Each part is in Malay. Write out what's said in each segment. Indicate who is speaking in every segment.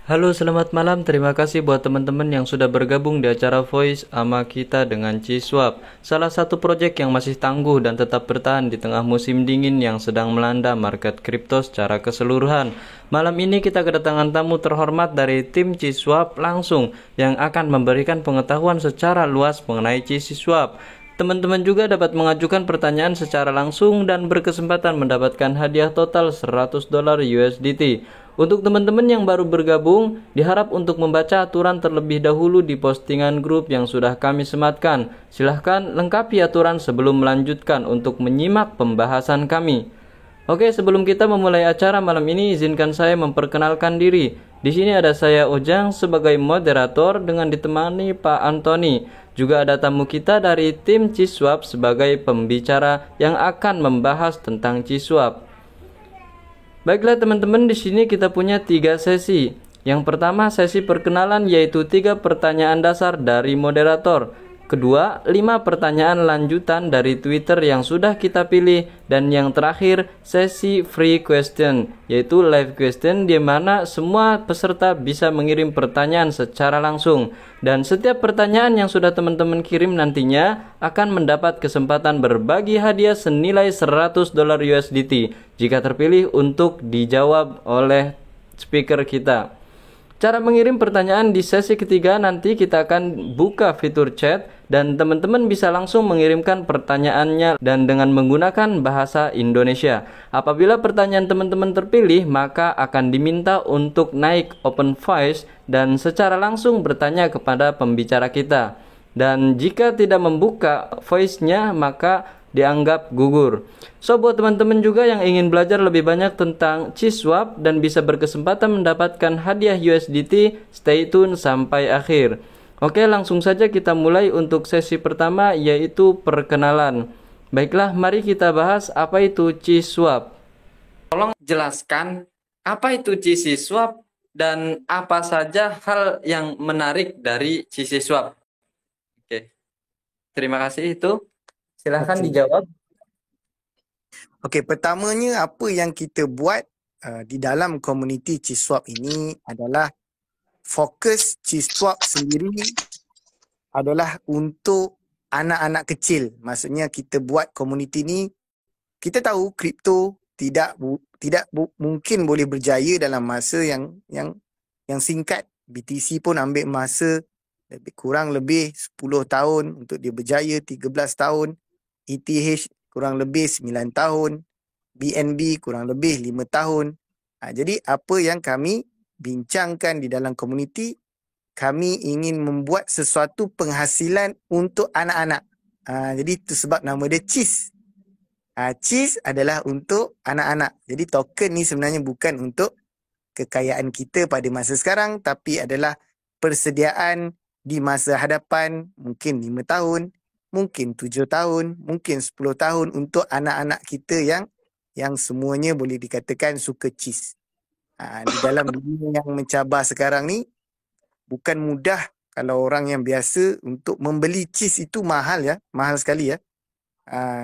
Speaker 1: Halo, selamat malam. Terima kasih buat teman-teman yang sudah bergabung di acara Voice ama kita dengan Ciswap. Salah satu proyek yang masih tangguh dan tetap bertahan di tengah musim dingin yang sedang melanda market kripto secara keseluruhan. Malam ini kita kedatangan tamu terhormat dari tim Ciswap langsung yang akan memberikan pengetahuan secara luas mengenai Ciswap. Teman-teman juga dapat mengajukan pertanyaan secara langsung dan berkesempatan mendapatkan hadiah total $100 USDT. Untuk teman-teman yang baru bergabung, diharap untuk membaca aturan terlebih dahulu di postingan grup yang sudah kami sematkan. Silahkan lengkapi aturan sebelum melanjutkan untuk menyimak pembahasan kami. Oke, sebelum kita memulai acara malam ini, izinkan saya memperkenalkan diri. Di sini ada saya Ojang sebagai moderator dengan ditemani Pak Antoni. Juga ada tamu kita dari tim Ciswap sebagai pembicara yang akan membahas tentang Ciswap. Baiklah teman-teman, di sini kita punya 3 sesi. Yang pertama sesi perkenalan yaitu 3 pertanyaan dasar dari moderator. Kedua, 5 pertanyaan lanjutan dari Twitter yang sudah kita pilih. Dan yang terakhir, sesi free question, yaitu live question di mana semua peserta bisa mengirim pertanyaan secara langsung. Dan setiap pertanyaan yang sudah teman-teman kirim nantinya akan mendapat kesempatan berbagi hadiah senilai $100 USDT jika terpilih untuk dijawab oleh speaker kita. Cara mengirim pertanyaan di sesi ketiga nanti kita akan buka fitur chat dan teman-teman bisa langsung mengirimkan pertanyaannya dan dengan menggunakan bahasa Indonesia. Apabila pertanyaan teman-teman terpilih, maka akan diminta untuk naik open voice dan secara langsung bertanya kepada pembicara kita. Dan jika tidak membuka voice-nya, maka dianggap gugur. So, buat teman-teman juga yang ingin belajar lebih banyak tentang Ciswap dan bisa berkesempatan mendapatkan hadiah USDT, stay tune sampai akhir. Oke, langsung saja kita mulai untuk sesi pertama yaitu perkenalan. Baiklah, mari kita bahas apa itu Ciswap. Tolong jelaskan apa itu Ciswap dan apa saja hal yang menarik dari Ciswap. Oke, terima kasih itu. Silahkan
Speaker 2: Okey.
Speaker 1: dijawab.
Speaker 2: Okey, pertamanya apa yang kita buat di dalam komuniti Chiswap ini adalah fokus Chiswap sendiri adalah untuk anak-anak kecil. Maksudnya kita buat komuniti ni, kita tahu kripto tidak mungkin boleh berjaya dalam masa yang singkat. BTC pun ambil masa kurang lebih 10 tahun untuk dia berjaya, 13 tahun. ETH kurang lebih 9 tahun. BNB kurang lebih 5 tahun. Jadi apa yang kami bincangkan di dalam komuniti, kami ingin membuat sesuatu penghasilan untuk anak-anak. Jadi itu sebab nama dia Cheese. Cheese adalah untuk anak-anak. Jadi token ni sebenarnya bukan untuk kekayaan kita pada masa sekarang, tapi adalah persediaan di masa hadapan, mungkin 5 tahun, mungkin 7 tahun, mungkin 10 tahun untuk anak-anak kita yang semuanya boleh dikatakan suka cheese. Di dalam dunia yang mencabar sekarang ni, bukan mudah kalau orang yang biasa untuk membeli cheese itu mahal ya, mahal sekali ya.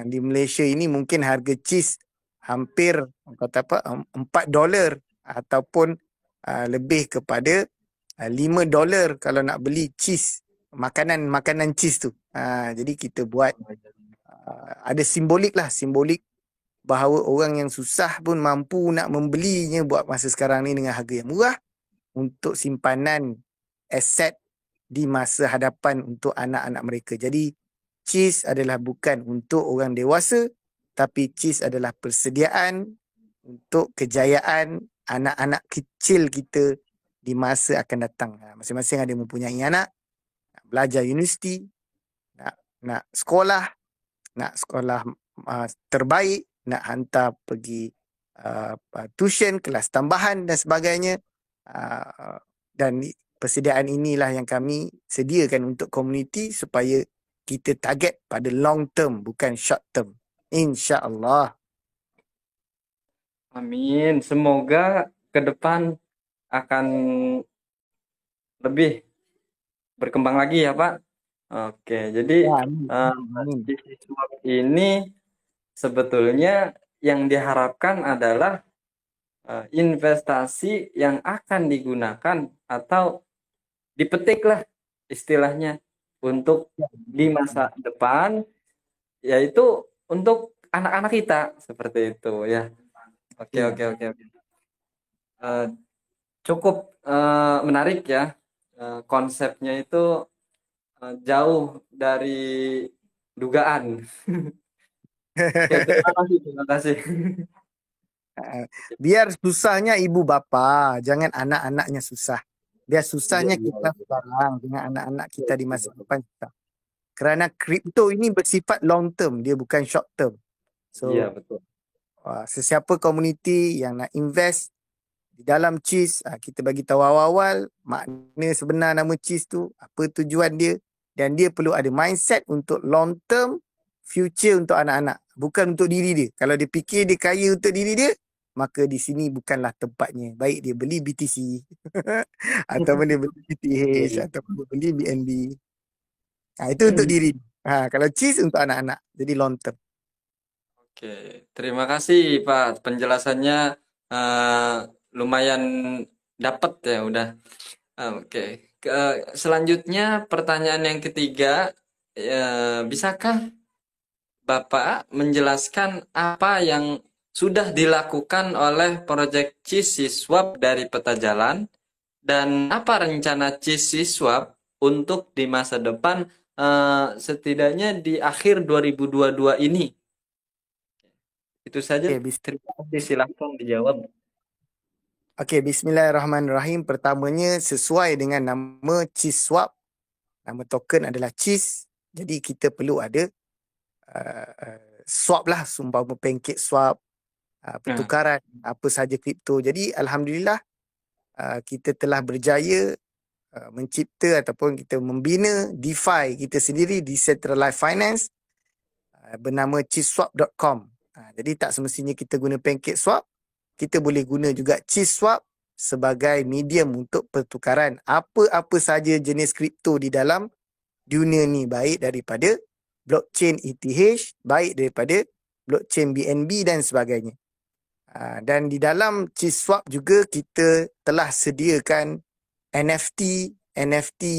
Speaker 2: Di Malaysia ini mungkin harga cheese hampir kata apa $4 ataupun lebih kepada $5 kalau nak beli cheese, makanan cheese tu. Jadi kita buat ada simbolik lah, simbolik bahawa orang yang susah pun mampu nak membelinya buat masa sekarang ni dengan harga yang murah untuk simpanan aset di masa hadapan untuk anak-anak mereka. Jadi cheese adalah bukan untuk orang dewasa, tapi cheese adalah persediaan untuk kejayaan anak-anak kecil kita di masa akan datang. Masing-masing ada mempunyai anak, nak belajar universiti, nak sekolah, nak sekolah terbaik, nak hantar pergi tuition, kelas tambahan dan sebagainya. Dan persediaan inilah yang kami sediakan untuk komuniti supaya kita target pada long term, bukan short term. InsyaAllah.
Speaker 1: Amin. Semoga ke depan akan lebih berkembang lagi ya, Pak. Oke, jadi
Speaker 2: Ya, amin. Amin.
Speaker 1: Ciswap ini sebetulnya yang diharapkan adalah investasi yang akan digunakan atau dipetiklah istilahnya untuk di masa depan, yaitu untuk anak-anak kita seperti itu ya. Oke,
Speaker 2: Iya.
Speaker 1: oke, oke, oke. Eh, Cukup menarik ya. Konsepnya itu jauh dari dugaan. Oke, terima kasih, terima kasih.
Speaker 2: Biar susahnya ibu bapa, jangan anak-anaknya susah. Biar
Speaker 1: Iya,
Speaker 2: susahnya
Speaker 1: iya,
Speaker 2: kita
Speaker 1: iya.
Speaker 2: sekarang dengan anak-anak kita di
Speaker 1: Betul,
Speaker 2: masa
Speaker 1: betul.
Speaker 2: depan susah. Kerana kripto ini bersifat long term, dia bukan short term.
Speaker 1: Iya,
Speaker 2: So,
Speaker 1: betul.
Speaker 2: sesiapa komuniti yang nak invest di dalam cheese, kita bagi tahu awal-awal makna sebenar nama cheese tu, apa tujuan dia, dan dia perlu ada mindset untuk long term future untuk anak-anak, bukan untuk diri dia. Kalau dia fikir dia kaya untuk diri dia, maka di sini bukanlah tempatnya. Baik dia beli BTC ataupun dia beli
Speaker 1: Iya,
Speaker 2: BTH
Speaker 1: iya.
Speaker 2: ataupun dia beli BNB. Itu untuk
Speaker 1: Hmm.
Speaker 2: diri. Kalau cheese untuk anak-anak, jadi long term.
Speaker 1: Oke, terima kasih Pak. Penjelasannya eh, lumayan dapat ya udah. Oke. Selanjutnya pertanyaan yang ketiga, bisakah Bapak menjelaskan apa yang sudah dilakukan oleh proyek Cisiswap dari Peta Jalan dan apa rencana Cisiswap untuk di masa depan, setidaknya di akhir 2022 ini? Itu saja.
Speaker 2: Okay,
Speaker 1: Terima kasih. Silahkan dijawab.
Speaker 2: Bismillahirrahmanirrahim. Pertamanya sesuai dengan nama cheese swap. Nama token adalah cheese. Jadi kita perlu ada swap lah, seumpama pancake swap,
Speaker 1: Nah,
Speaker 2: pertukaran apa sahaja kripto. Jadi alhamdulillah kita telah berjaya mencipta ataupun kita membina DeFi kita sendiri, Decentralized Finance, bernama cheeseswap.com. Jadi tak semestinya kita guna pancake swap, kita boleh guna juga cheese swap sebagai medium untuk pertukaran apa-apa saja jenis kripto di dalam dunia ni, baik daripada blockchain ETH, baik daripada blockchain BNB dan sebagainya. Dan di dalam Chiswap juga kita telah sediakan NFT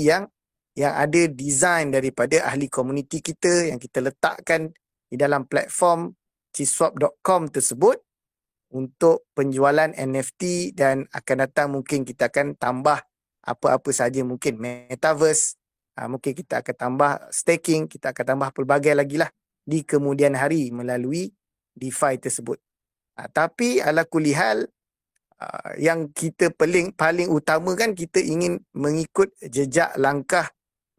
Speaker 2: yang ada design daripada ahli komuniti kita yang kita letakkan di dalam platform chiswap.com tersebut untuk penjualan NFT, dan akan datang mungkin kita akan tambah apa-apa saja, mungkin metaverse, mungkin kita akan tambah staking, kita akan tambah pelbagai lagi lah di kemudian hari melalui DeFi tersebut. Tapi ala kulihal, yang kita paling utama kan kita ingin mengikut jejak langkah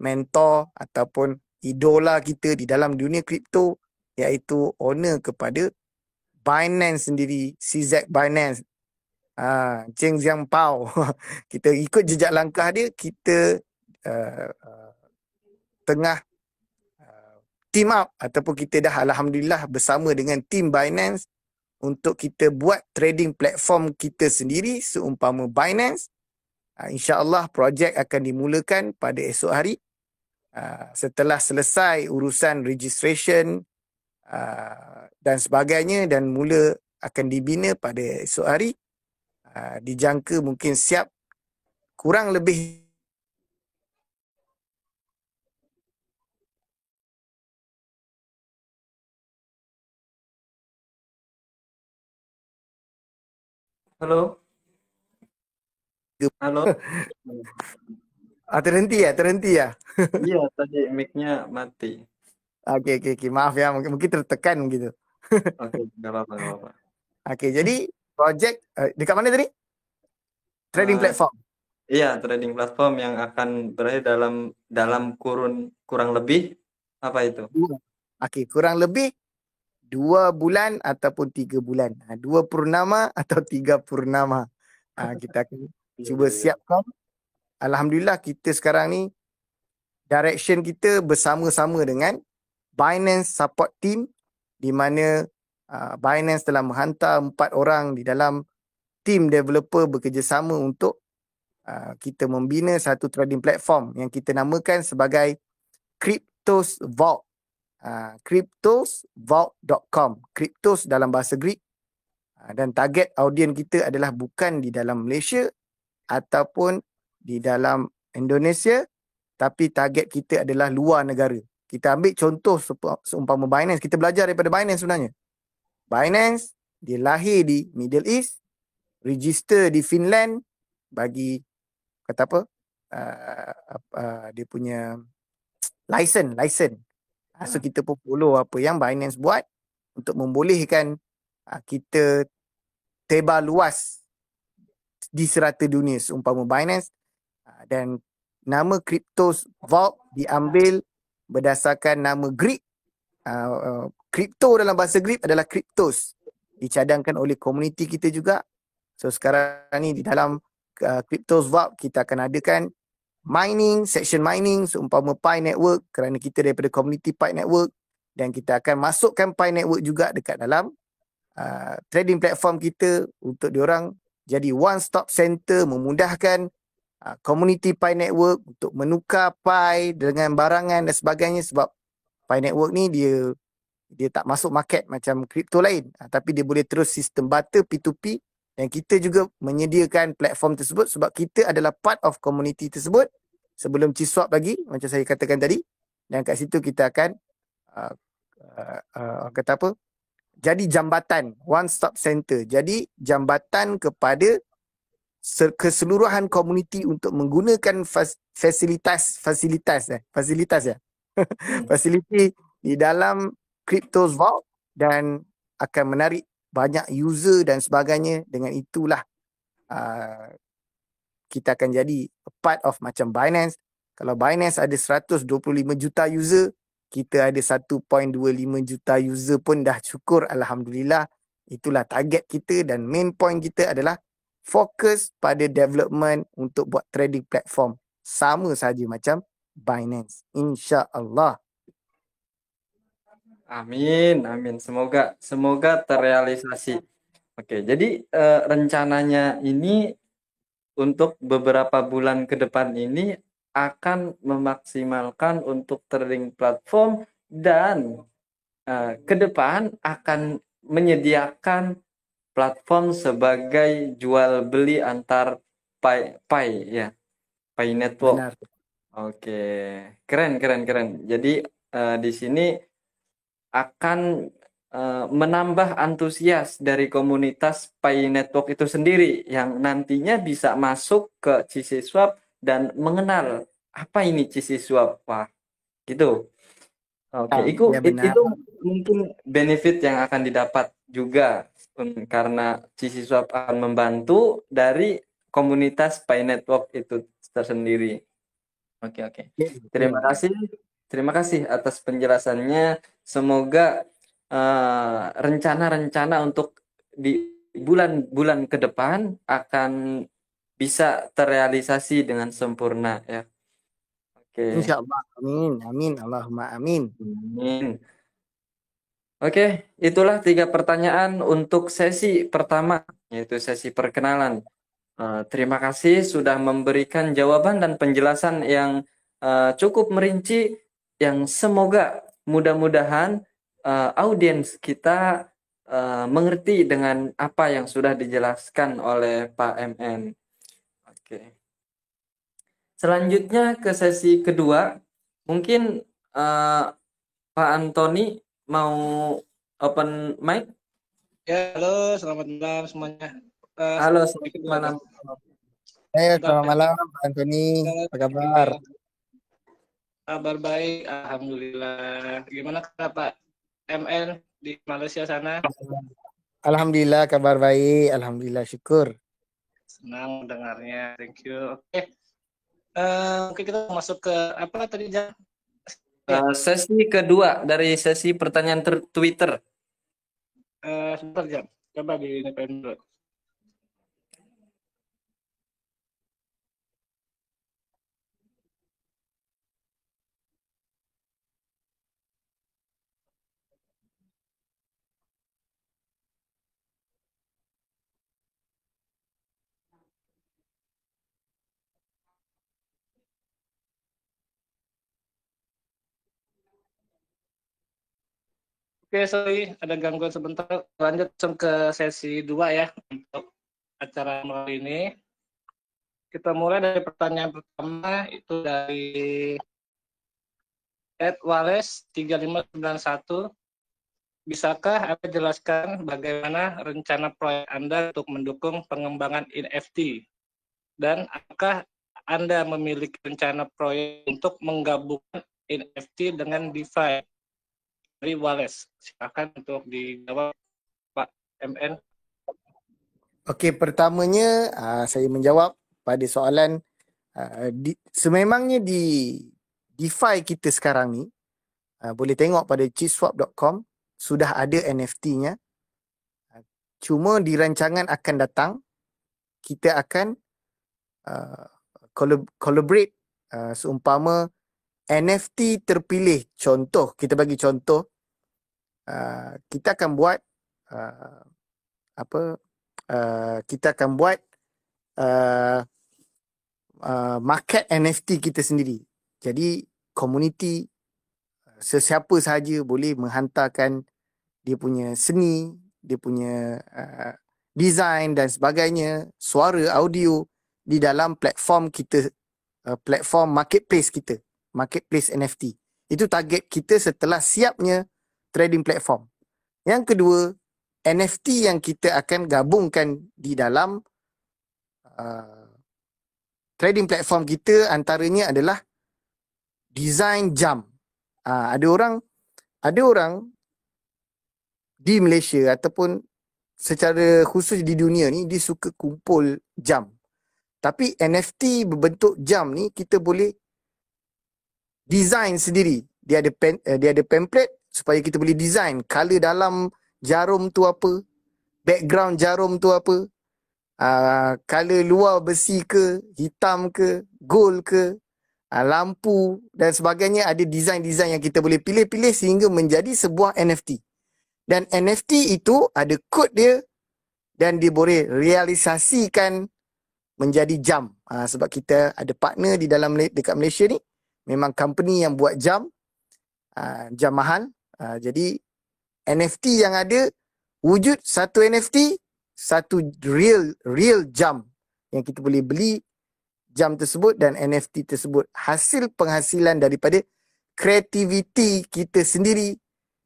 Speaker 2: mentor ataupun idola kita di dalam dunia kripto, iaitu owner kepada Binance sendiri, CZ Binance, Cheng Xiangpao. Kita ikut jejak langkah dia, kita tengah team up ataupun kita dah alhamdulillah bersama dengan team Binance untuk kita buat trading platform kita sendiri seumpama Binance. InsyaAllah projek akan dimulakan pada esok hari. Setelah selesai urusan registration dan sebagainya, dan mula akan dibina pada esok hari. Dijangka mungkin siap kurang lebih.
Speaker 1: halo, halo.
Speaker 2: Terhenti ya.
Speaker 1: Iya, tadi mic-nya mati.
Speaker 2: Okey. Maaf ya, mungkin tertekan gitu.
Speaker 1: Oke, nggak apa-apa, nggak apa-apa.
Speaker 2: Jadi projek dekat mana tadi? Trading
Speaker 1: Eh,
Speaker 2: platform.
Speaker 1: iya, trading platform yang akan berakhir dalam dalam kurun kurang lebih apa itu?
Speaker 2: Kurang lebih 2 bulan ataupun 3 bulan. 2 purnama atau 3 purnama. Kita akan
Speaker 1: Iya,
Speaker 2: cuba
Speaker 1: iya, iya.
Speaker 2: siapkan. Alhamdulillah kita sekarang ni direction kita bersama-sama dengan Binance support team, di mana Binance telah menghantar 4 orang di dalam team developer bekerjasama untuk kita membina satu trading platform yang kita namakan sebagai Cryptos Vault. Cryptosvault.com. Cryptos dalam bahasa Greek, Dan target audien kita adalah bukan di dalam Malaysia ataupun di dalam Indonesia, tapi target kita adalah luar negara. Kita ambil contoh seumpama Binance, kita belajar daripada Binance sebenarnya. Binance, dia lahir di Middle East, register di Finland, bagi kata apa, dia punya license. So kita pun follow apa yang Binance buat untuk membolehkan kita tebar luas di serata dunia seumpama Binance. Dan nama Cryptos Vault diambil berdasarkan nama Greek. Crypto dalam bahasa Greek adalah Cryptos, dicadangkan oleh komuniti kita juga. So sekarang ni di dalam Cryptos Vault kita akan adakan mining, section mining seumpama Pi Network, kerana kita daripada komuniti Pi Network, dan kita akan masukkan Pi Network juga dekat dalam trading platform kita untuk diorang jadi one stop center, memudahkan komuniti Pi Network untuk menukar Pi dengan barangan dan sebagainya. Sebab Pi Network ni dia tak masuk market macam kripto lain, tapi dia boleh terus sistem barter P2P, dan kita juga menyediakan platform tersebut sebab kita adalah part of community tersebut sebelum Chiswap lagi, macam saya katakan tadi. Dan kat situ kita akan kata apa, jadi jambatan, one stop center, jadi jambatan kepada keseluruhan komuniti untuk menggunakan fasilitas fasiliti di dalam Cryptos Vault, dan akan menarik banyak user dan sebagainya. Dengan itulah kita akan jadi part of macam Binance. Kalau Binance ada 125 juta user, kita ada 1.25 juta user pun dah syukur, Alhamdulillah. Itulah target kita, dan main point kita adalah fokus pada development untuk buat trading platform sama saja macam Binance, insya-Allah.
Speaker 1: Amin, amin. Semoga terrealisasi. Oke, jadi rencananya ini untuk beberapa bulan ke depan ini akan memaksimalkan untuk trading platform, dan ke depan akan menyediakan platform sebagai jual beli antar Pi ya, Pi Network.
Speaker 2: Benar.
Speaker 1: Oke, keren. Jadi di sini akan menambah antusias dari komunitas Pi Network itu sendiri yang nantinya bisa masuk ke Chiswap dan mengenal apa ini Chiswap. Wah, gitu. Oke,
Speaker 2: Ya benar.
Speaker 1: itu mungkin benefit yang akan didapat juga karena Chiswap akan membantu dari komunitas Pi Network itu tersendiri. Oke.
Speaker 2: Ya,
Speaker 1: Terima
Speaker 2: betul.
Speaker 1: kasih. Terima kasih atas penjelasannya. Semoga rencana-rencana untuk di bulan-bulan ke depan akan bisa terrealisasi dengan sempurna ya. Oke.
Speaker 2: InsyaAllah. Amin. Allahumma amin.
Speaker 1: Amin. Oke, itulah 3 pertanyaan untuk sesi pertama, yaitu sesi perkenalan. Terima kasih sudah memberikan jawaban dan penjelasan yang cukup merinci, yang semoga mudah-mudahan audiens kita mengerti dengan apa yang sudah dijelaskan oleh Pak MN. Oke. Selanjutnya ke sesi kedua, mungkin Pak Antoni mau open mic.
Speaker 3: Ya, halo, selamat malam semuanya.
Speaker 1: Halo, selamat malam.
Speaker 2: Selamat malam Pak Antoni. Apa kabar?
Speaker 3: Kabar baik, alhamdulillah. Gimana Pak MN di Malaysia sana?
Speaker 2: Alhamdulillah kabar baik. Alhamdulillah syukur.
Speaker 3: Senang dengarnya. Thank you. Oke, kita masuk ke apa tadi Jan?
Speaker 1: Sesi kedua dari sesi pertanyaan Twitter.
Speaker 3: Sebentar Jan. Coba di NPM dulu. Oke, sorry ada gangguan sebentar. Lanjut langsung ke sesi 2 ya untuk acara malam ini. Kita mulai dari pertanyaan pertama itu dari Ed Wales 3591. Bisakah Anda jelaskan bagaimana rencana proyek Anda untuk mendukung pengembangan NFT? Dan apakah Anda memiliki rencana proyek untuk menggabungkan NFT dengan DeFi? Dari Wallace. Silakan untuk dijawab Pak MN.
Speaker 2: Okey, pertamanya saya menjawab pada soalan sememangnya di DeFi kita sekarang ni, boleh tengok pada cheeswap.com sudah ada NFT-nya. Cuma di rancangan akan datang kita akan collaborate, seumpama NFT terpilih. Contoh, kita bagi contoh, kita akan buat kita akan buat market NFT kita sendiri. Jadi komuniti sesiapa sahaja boleh menghantarkan dia punya seni, dia punya design dan sebagainya, suara, audio di dalam platform kita, platform marketplace kita, marketplace NFT. Itu target kita setelah siapnya trading platform. Yang kedua, NFT yang kita akan gabungkan di dalam trading platform kita antaranya adalah design jam. Ada orang di Malaysia ataupun secara khusus di dunia ni dia suka kumpul jam. Tapi NFT berbentuk jam ni kita boleh design sendiri. Dia ada template supaya kita boleh design color dalam jarum tu apa, background jarum tu apa, color luar besi ke, hitam ke, gold ke, lampu dan sebagainya. Ada design-design yang kita boleh pilih-pilih sehingga menjadi sebuah NFT. Dan NFT itu ada kod dia dan dia boleh realisasikan menjadi jam. Sebab kita ada partner di dalam dekat Malaysia ni, memang company yang buat jam, jam mahal. Jadi NFT yang ada, wujud satu NFT, satu real jam yang kita boleh beli jam tersebut dan NFT tersebut. Hasil penghasilan daripada kreativiti kita sendiri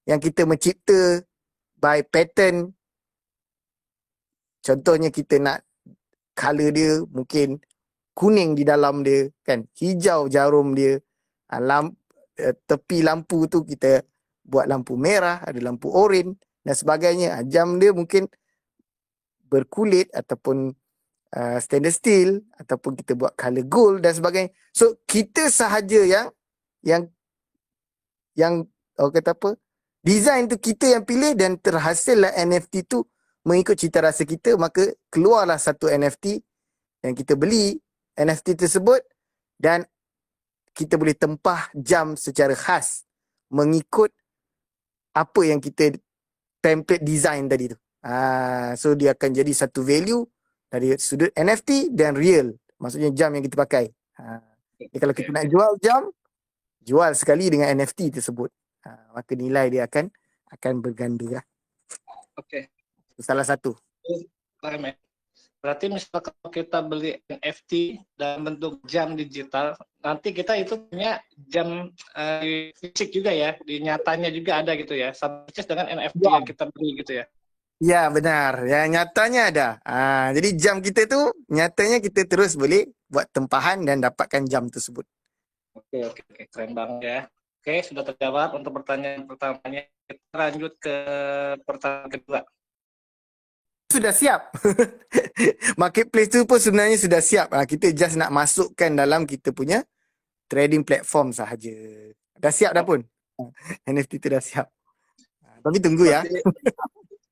Speaker 2: yang kita mencipta by pattern. Contohnya kita nak color dia mungkin kuning di dalam dia, kan, hijau jarum dia, tepi lampu tu kita buat lampu merah, ada lampu oranye dan sebagainya. Jam dia mungkin berkulit ataupun stainless steel ataupun kita buat color gold dan sebagainya. So kita sahaja yang orang kata apa, design tu kita yang pilih dan terhasillah NFT tu mengikut cita rasa kita. Maka keluarlah satu NFT yang kita beli NFT tersebut dan kita boleh tempah jam secara khas mengikut apa yang kita template design tadi tu. So dia akan jadi satu value dari sudut NFT dan real. Maksudnya jam yang kita pakai. Jadi kalau kita nak jual jam, jual sekali dengan NFT tersebut. Maka nilai dia akan berganda lah.
Speaker 3: Oke.
Speaker 2: Salah satu.
Speaker 3: Berarti misalnya kalau kita beli NFT dalam bentuk jam digital, nanti kita itu punya jam fisik juga ya, di nyatanya juga ada gitu ya, sama persis dengan NFT yang kita beli gitu ya.
Speaker 2: Ya, benar. Yang nyatanya ada. Jadi jam kita tu nyatanya kita terus boleh buat tempahan dan dapatkan jam tersebut.
Speaker 3: Oke. Keren banget ya. Oke, sudah terjawab untuk pertanyaan pertamanya. Kita lanjut ke pertanyaan kedua.
Speaker 2: Sudah siap. Marketplace tu pun sebenarnya sudah siap. Kita just nak masukkan dalam kita punya trading platform sahaja. Dah siap dah pun. NFT tu dah siap. Tapi tunggu ya.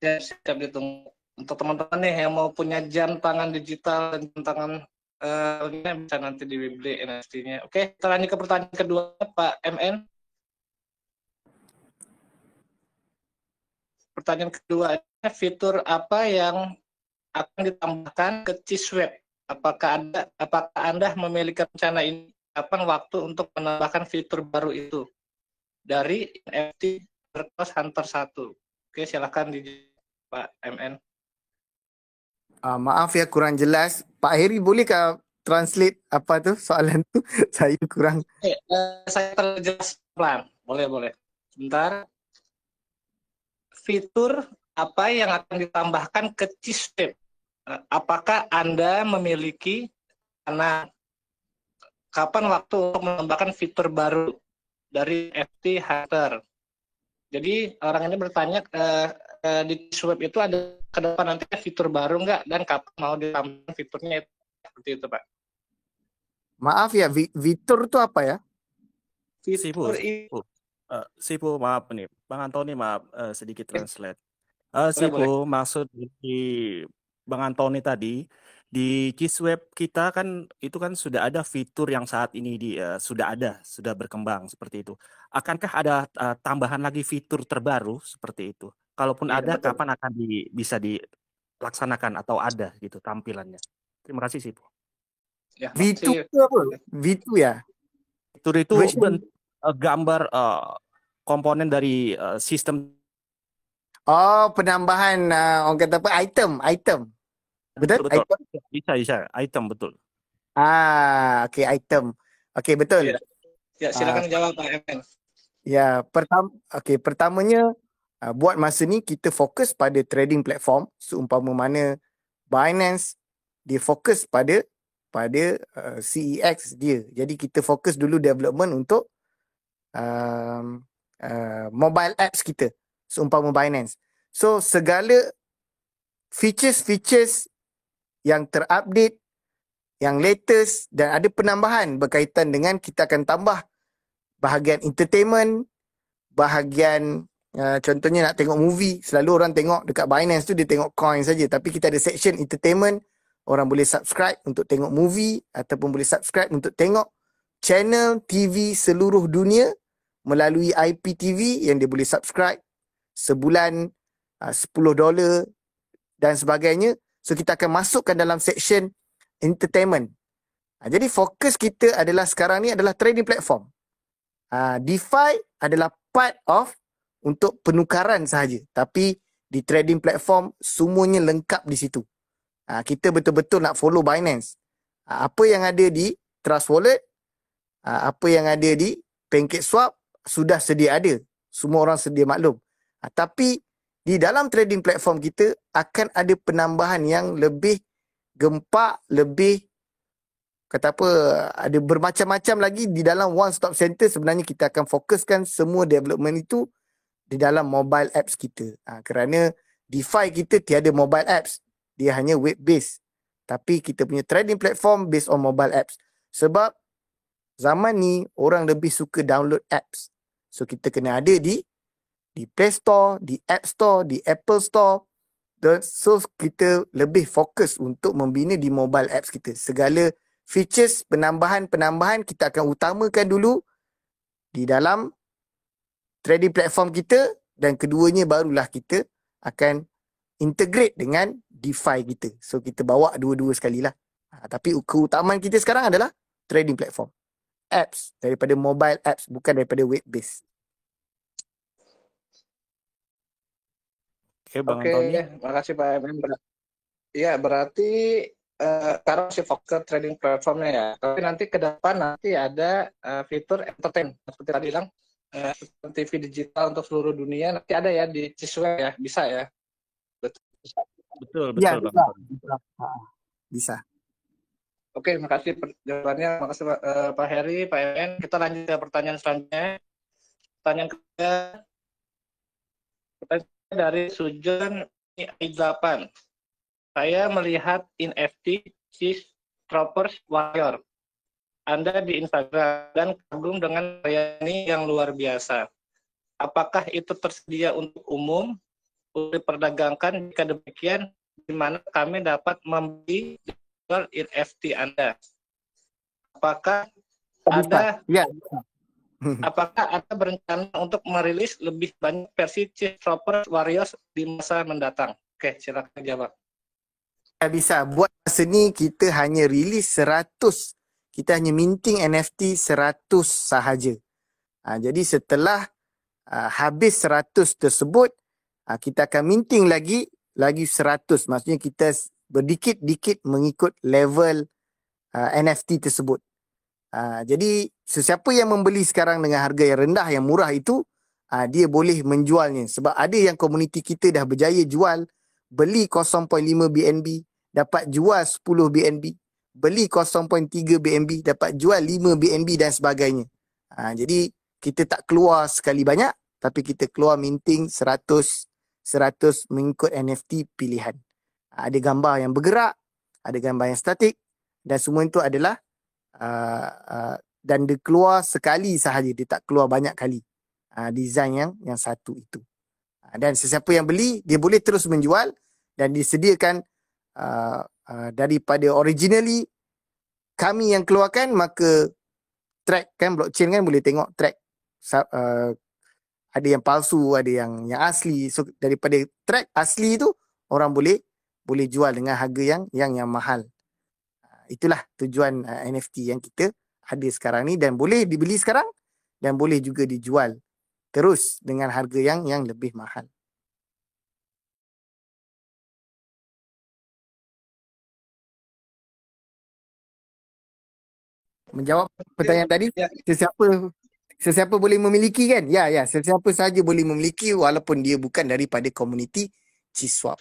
Speaker 3: Siap ditunggu. Untuk teman-teman nih yang mau punya jam tangan digital dan jam tangan bisa nanti dibeli NFT-nya. Oke, kita lanjut ke pertanyaan kedua, Pak MN. Pertanyaan kedua, fitur apa yang akan ditambahkan ke cheeswap? Apakah Anda memiliki rencana ini? Kapan waktu untuk menambahkan fitur baru itu? Dari NFT Undercross Hunter 1. Oke, silakan Pak MN.
Speaker 2: Maaf ya kurang jelas. Pak Heri bolehkah translate apa tu soalan tu? Saya kurang.
Speaker 3: Saya terjelas pelan. Boleh. Sebentar. Fitur apa yang akan ditambahkan ke Cheeseweb? Apakah Anda memiliki, karena kapan waktu untuk menambahkan fitur baru dari FT Hunter? Jadi orang ini bertanya di Cheeseweb itu ada ke depan nanti fitur baru nggak, dan kapan mau ditambahkan fiturnya, seperti itu Pak.
Speaker 2: Maaf ya, fitur tu apa ya?
Speaker 3: Fitur
Speaker 4: Sipu, maaf nih, Bang Antoni, maaf sedikit translate.
Speaker 3: boleh.
Speaker 4: Sipu, maksud di Bang Antoni tadi, di Cheeseweb kita kan itu kan sudah ada fitur yang saat ini sudah berkembang seperti itu. Akankah ada tambahan lagi fitur terbaru seperti itu? Kalaupun ada,
Speaker 3: betul.
Speaker 4: kapan akan bisa dilaksanakan atau ada gitu tampilannya? Terima kasih Sipu.
Speaker 3: Ya,
Speaker 2: Vitu tu apa? Vitu ya?
Speaker 4: Fitur itu gambar komponen dari sistem.
Speaker 2: Oh, penambahan orang kata apa? Item. Betul? Item?
Speaker 4: Bisa. Item, betul.
Speaker 2: Okey, item. Okey, betul.
Speaker 3: Ya, silakan jawab Pak MN.
Speaker 2: Ya, pertamanya buat masa ni kita fokus pada trading platform, seumpama mana Binance dia fokus pada CEX dia. Jadi kita fokus dulu development untuk mobile apps kita, seumpama Binance. So segala features yang terupdate, yang latest dan ada penambahan berkaitan dengan kita akan tambah bahagian entertainment, bahagian contohnya nak tengok movie, selalu orang tengok dekat Binance tu dia tengok coin saja, tapi kita ada section entertainment, orang boleh subscribe untuk tengok movie ataupun boleh subscribe untuk tengok channel TV seluruh dunia melalui IPTV yang dia boleh subscribe sebulan $10 dan sebagainya. So kita akan masukkan dalam section entertainment. Jadi fokus kita adalah sekarang ni adalah trading platform. DeFi adalah part of untuk penukaran sahaja, tapi di trading platform semuanya lengkap di situ. Kita betul-betul nak follow Binance. Apa yang ada di Trust Wallet, apa yang ada di PancakeSwap sudah sedia ada. Semua orang sedia maklum. Tapi di dalam trading platform kita akan ada penambahan yang lebih gempak, lebih kata apa, ada bermacam-macam lagi di dalam one stop center. Sebenarnya kita akan fokuskan semua development itu di dalam mobile apps kita. Kerana DeFi kita tiada mobile apps. Dia hanya web based. Tapi kita punya trading platform based on mobile apps. Sebab zaman ni orang lebih suka download apps. So kita kena ada di Play Store, di App Store, di Apple Store. So kita lebih fokus untuk membina di mobile apps kita. Segala features, penambahan kita akan utamakan dulu di dalam trading platform kita, dan keduanya barulah kita akan integrate dengan DeFi kita. So kita bawa dua-dua sekali lah. Tapi keutamaan kita sekarang adalah trading platform. Apps, daripada mobile apps, bukan daripada web based.
Speaker 4: Oke, Bang Antoni.
Speaker 3: Makasih Pak MN. Ya, berarti sekarang masih fokus ke trading platformnya ya. Tapi nanti ke depan nanti ada fitur entertain. Seperti tadi bilang, TV digital untuk seluruh dunia nanti ada ya di Cheeseweb ya, bisa ya.
Speaker 4: Betul
Speaker 2: Ya,
Speaker 4: Bang.
Speaker 2: bisa.
Speaker 3: Oke, makasih jawabannya. Makasih Pak Heri, Pak MN. Kita lanjut ke pertanyaan selanjutnya. Pertanyaan kedua, pertanyaan dari Sujon I8. Saya melihat NFT Cheese Troopers Warrior Anda di Instagram dan kagum dengan karya ini yang luar biasa. Apakah itu tersedia untuk umum, untuk diperdagangkan? Jika demikian, di mana kami dapat membeli NFT Anda? Apakah ada Apakah Anda berencana untuk merilis lebih banyak versi Cheese Troopers Warriors di masa mendatang? Oke, silakan jawab.
Speaker 2: Bisa. Buat masa ni kita hanya rilis 100. Kita hanya minting NFT 100 sahaja. Jadi setelah habis 100 tersebut, kita akan minting lagi 100. Maksudnya kita berdikit-dikit mengikut level NFT tersebut. Jadi sesiapa yang membeli sekarang dengan harga yang rendah, yang murah itu, dia boleh menjualnya. Sebab ada yang komuniti kita dah berjaya jual, beli 0.5 BNB, dapat jual 10 BNB. Beli 0.3 BNB, dapat jual 5 BNB dan sebagainya. Jadi kita tak keluar sekali banyak, tapi kita keluar minting 100 mengikut NFT pilihan. Ada gambar yang bergerak, ada gambar yang statik, dan semua itu adalah dan dia keluar sekali sahaja, dia tak keluar banyak kali design yang satu itu. Dan sesiapa yang beli, dia boleh terus menjual dan disediakan daripada originally kami yang keluarkan, maka track kan, blockchain kan boleh tengok track, ada yang palsu, ada yang asli. So daripada track asli tu, orang boleh jual dengan harga yang mahal. Itulah tujuan NFT yang kita ada sekarang ni, dan boleh dibeli sekarang dan boleh juga dijual terus dengan harga yang lebih mahal. Menjawab pertanyaan tadi, sesiapa boleh memiliki kan? Ya, sesiapa sahaja boleh memiliki walaupun dia bukan daripada komuniti CISWAP.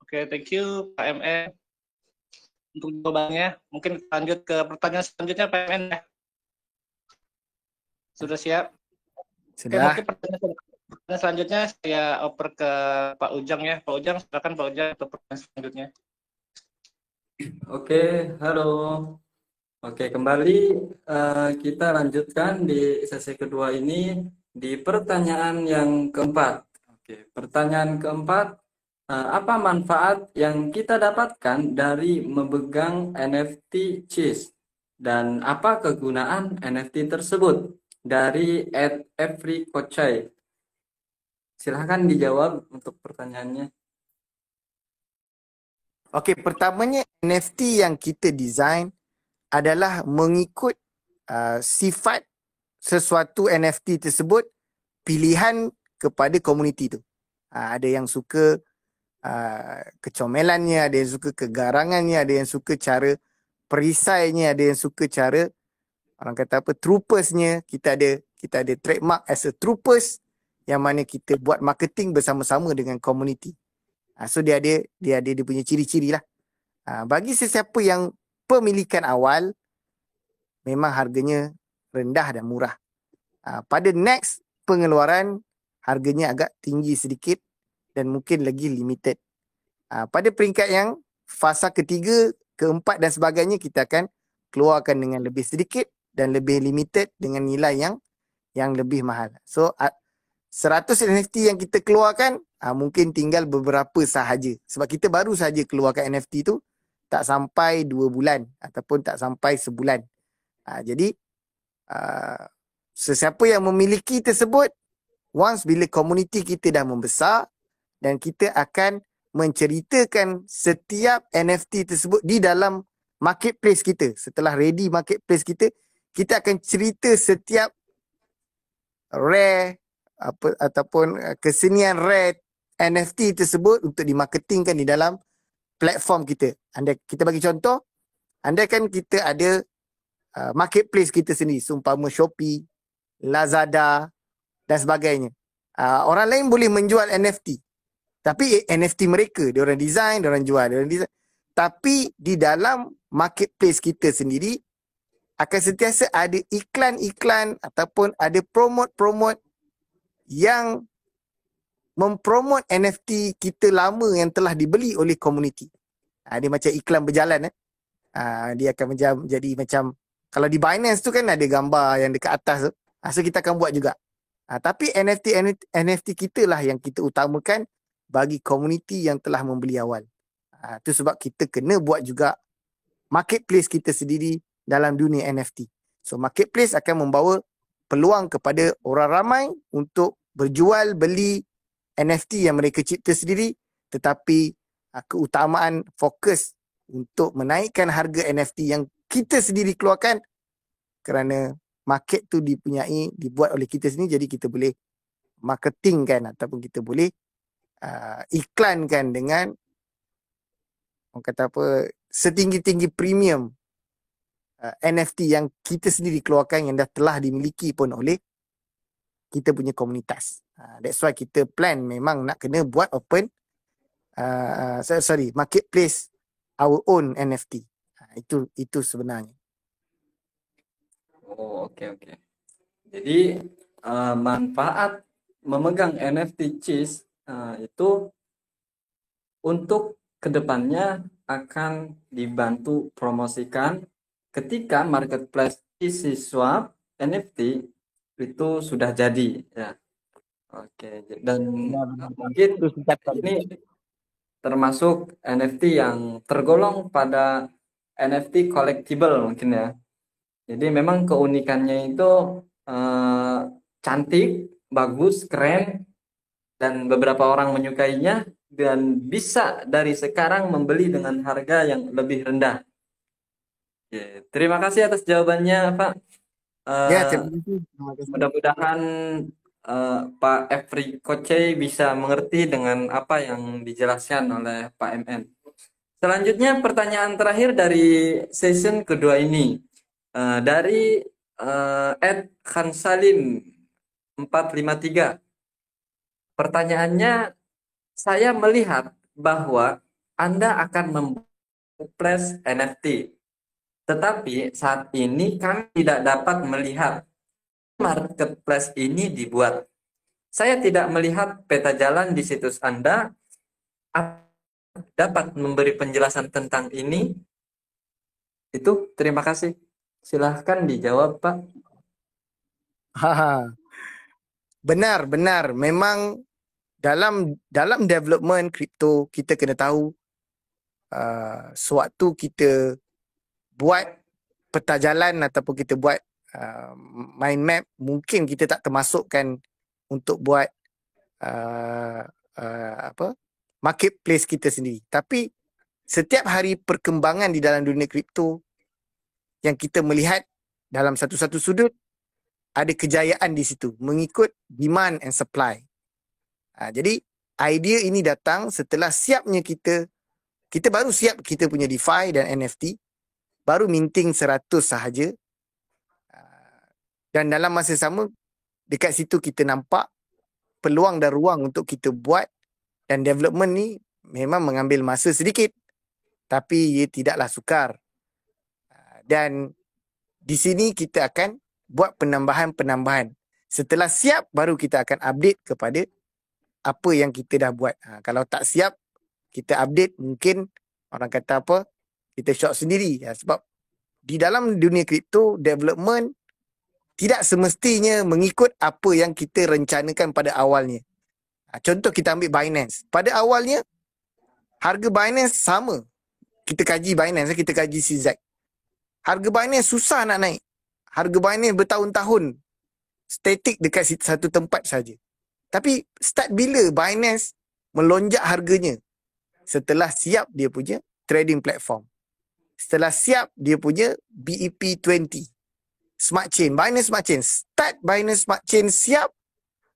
Speaker 3: Oke, thank you Pak MN untuk jawabannya. Mungkin lanjut ke pertanyaan selanjutnya Pak MN ya. Sudah siap?
Speaker 2: Sudah.
Speaker 3: Oke, mungkin pertanyaan selanjutnya saya oper ke Pak Ujang ya. Pak Ujang, silakan Pak Ujang untuk pertanyaan selanjutnya.
Speaker 1: Oke, halo. Oke, kembali kita lanjutkan di sesi kedua ini di pertanyaan yang keempat. Oke, pertanyaan keempat, apa manfaat yang kita dapatkan dari memegang NFT CIS dan apa kegunaan NFT tersebut? Dari @everykocai. Silahkan dijawab untuk pertanyaannya.
Speaker 2: Okey, pertamanya NFT yang kita design adalah mengikut sifat sesuatu NFT tersebut, pilihan kepada komuniti tu. Ada yang suka kecomelannya, ada yang suka kegarangannya, ada yang suka cara perisainya, ada yang suka cara orang kata apa, troopersnya. Kita ada trademark as a troopers, yang mana kita buat marketing bersama-sama dengan komuniti. So dia punya ciri-ciri lah. Bagi sesiapa yang pemilikan awal, memang harganya rendah dan murah. Pada next pengeluaran, harganya agak tinggi sedikit dan mungkin lagi limited. Pada peringkat yang fasa ketiga, keempat dan sebagainya, kita akan keluarkan dengan lebih sedikit dan lebih limited dengan nilai yang lebih mahal. So 100 NFT yang kita keluarkan, mungkin tinggal beberapa sahaja. Sebab kita baru sahaja keluarkan NFT tu tak sampai 2 bulan ataupun tak sampai sebulan. Jadi sesiapa yang memiliki tersebut, once bila komuniti kita dah membesar, dan kita akan menceritakan setiap NFT tersebut di dalam marketplace kita. Setelah ready marketplace kita, kita akan cerita setiap rare ataupun kesenian rare NFT tersebut untuk dimarketingkan di dalam platform kita. Kita bagi contoh, andaikan kita ada marketplace kita sendiri, seumpama Shopee, Lazada dan sebagainya. Orang lain boleh menjual NFT. Tapi NFT mereka, diorang design, diorang jual, diorang design. Tapi di dalam marketplace kita sendiri, akan sentiasa ada iklan-iklan ataupun ada promote-promote yang mempromot NFT kita lama yang telah dibeli oleh komuniti. Dia macam iklan berjalan. Dia akan menjadi macam, kalau di Binance tu kan ada gambar yang dekat atas tu. So kita akan buat juga. Tapi NFT kita lah yang kita utamakan bagi komuniti yang telah membeli awal. Itu sebab kita kena buat juga marketplace kita sendiri dalam dunia NFT. So marketplace akan membawa peluang kepada orang ramai untuk berjual beli NFT yang mereka cipta sendiri, tetapi keutamaan fokus untuk menaikkan harga NFT yang kita sendiri keluarkan, kerana market tu dibuat oleh kita sendiri, jadi kita boleh marketingkan ataupun kita boleh iklankan dengan orang kata apa, setinggi-tinggi premium NFT yang kita sendiri keluarkan, yang dah telah dimiliki pun oleh kita punya komunitas. That's why kita plan memang nak kena buat open marketplace our own NFT. Itu sebenarnya.
Speaker 1: Oh, oke. Jadi manfaat memegang NFT Cheese itu untuk kedepannya akan dibantu promosikan ketika marketplace Cheeswap NFT itu sudah jadi, ya. Oke, dan mungkin
Speaker 2: Itu singkatan.
Speaker 1: ini termasuk NFT yang tergolong pada NFT collectible mungkin ya. Jadi memang keunikannya itu cantik, bagus, keren, dan beberapa orang menyukainya dan bisa dari sekarang membeli dengan harga yang lebih rendah. Oke, terima kasih atas jawabannya, Pak.
Speaker 2: Ya, terima kasih.
Speaker 1: Mudah-mudahan Pak Efri Koce bisa mengerti dengan apa yang dijelaskan oleh Pak MN. Selanjutnya pertanyaan terakhir dari session kedua ini dari Ed Khansalim 453. Pertanyaannya, saya melihat bahwa Anda akan membuat NFT, tetapi saat ini kami tidak dapat melihat marketplace ini dibuat. Saya tidak melihat peta jalan di situs Anda. Dapat memberi penjelasan tentang ini? Itu, terima kasih. Silahkan dijawab, Pak.
Speaker 2: Benar. Memang dalam development kripto kita kena tahu sewaktu kita buat peta jalan ataupun kita buat mind map, mungkin kita tak termasukkan untuk buat marketplace kita sendiri. Tapi setiap hari perkembangan di dalam dunia kripto yang kita melihat dalam satu-satu sudut, ada kejayaan di situ mengikut demand and supply. Jadi idea ini datang setelah siapnya kita baru siap kita punya DeFi dan NFT, baru minting 100 sahaja. Dan dalam masa sama, dekat situ kita nampak peluang dan ruang untuk kita buat, dan development ni memang mengambil masa sedikit, tapi ia tidaklah sukar. Dan di sini kita akan buat penambahan-penambahan. Setelah siap, baru kita akan update kepada apa yang kita dah buat. Kalau tak siap, kita update, mungkin orang kata apa, kita shock sendiri. Sebab di dalam dunia kripto, development tidak semestinya mengikut apa yang kita rencanakan pada awalnya. Contoh kita ambil Binance. Pada awalnya, harga Binance sama. Kita kaji Binance, kita kaji CZ. Harga Binance susah nak naik. Harga Binance bertahun-tahun statik dekat satu tempat saja. Tapi start bila Binance melonjak harganya? Setelah siap dia punya trading platform. Setelah siap dia punya BEP20. Smart Chain, Binance Smart Chain. Start Binance Smart Chain siap,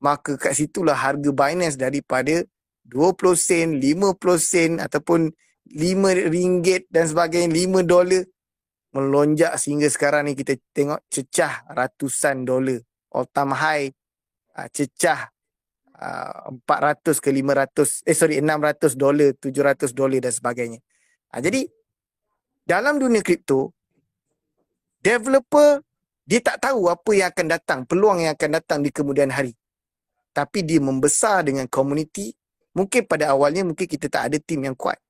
Speaker 2: maka kat situlah harga Binance daripada 20 sen, 50 sen ataupun RM5 dan sebagainya, $5 melonjak sehingga sekarang ni kita tengok cecah ratusan dolar. All time high cecah 400 ke 500, $600, $700 dan sebagainya. Jadi dalam dunia kripto, developer dia tak tahu apa yang akan datang, peluang yang akan datang di kemudian hari. Tapi dia membesar dengan community. Mungkin pada awalnya mungkin kita tak ada tim yang kuat.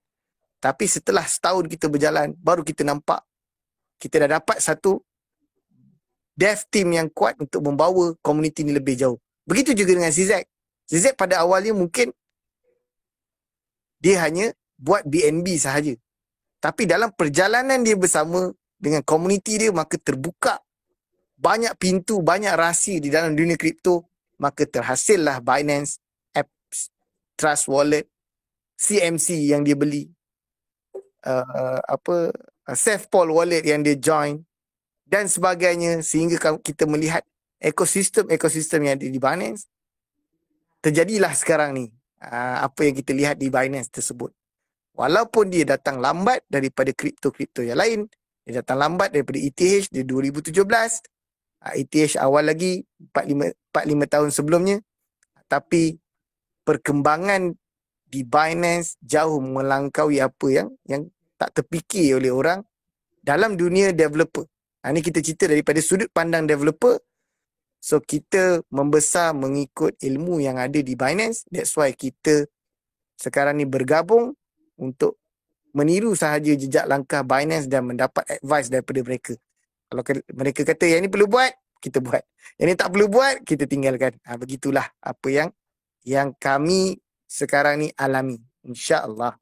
Speaker 2: Tapi setelah setahun kita berjalan, baru kita nampak kita dah dapat satu dev team yang kuat untuk membawa community ni lebih jauh. Begitu juga dengan CZ. CZ pada awalnya mungkin dia hanya buat BNB sahaja. Tapi dalam perjalanan dia bersama dengan community dia, maka terbuka banyak pintu, banyak rahsia di dalam dunia kripto. Maka terhasillah Binance, Apps, Trust Wallet, CMC yang dia beli, SafePol Wallet yang dia join, dan sebagainya, sehingga kita melihat ekosistem yang ada di Binance. Terjadilah sekarang ni apa yang kita lihat di Binance tersebut. Walaupun dia datang lambat daripada kripto-kripto yang lain, dia datang lambat daripada ETH di 2017. ETH awal lagi 4-5 tahun sebelumnya, tapi perkembangan di Binance jauh melangkaui apa yang tak terfikir oleh orang dalam dunia developer. Ini kita cerita daripada sudut pandang developer. So kita membesar mengikut ilmu yang ada di Binance. That's why kita sekarang ni bergabung untuk meniru sahaja jejak langkah Binance dan mendapat advice daripada mereka. Kalau mereka kata yang ni perlu buat, kita buat. Yang ni tak perlu buat, kita tinggalkan. Begitulah apa yang kami sekarang ni alami. InsyaAllah.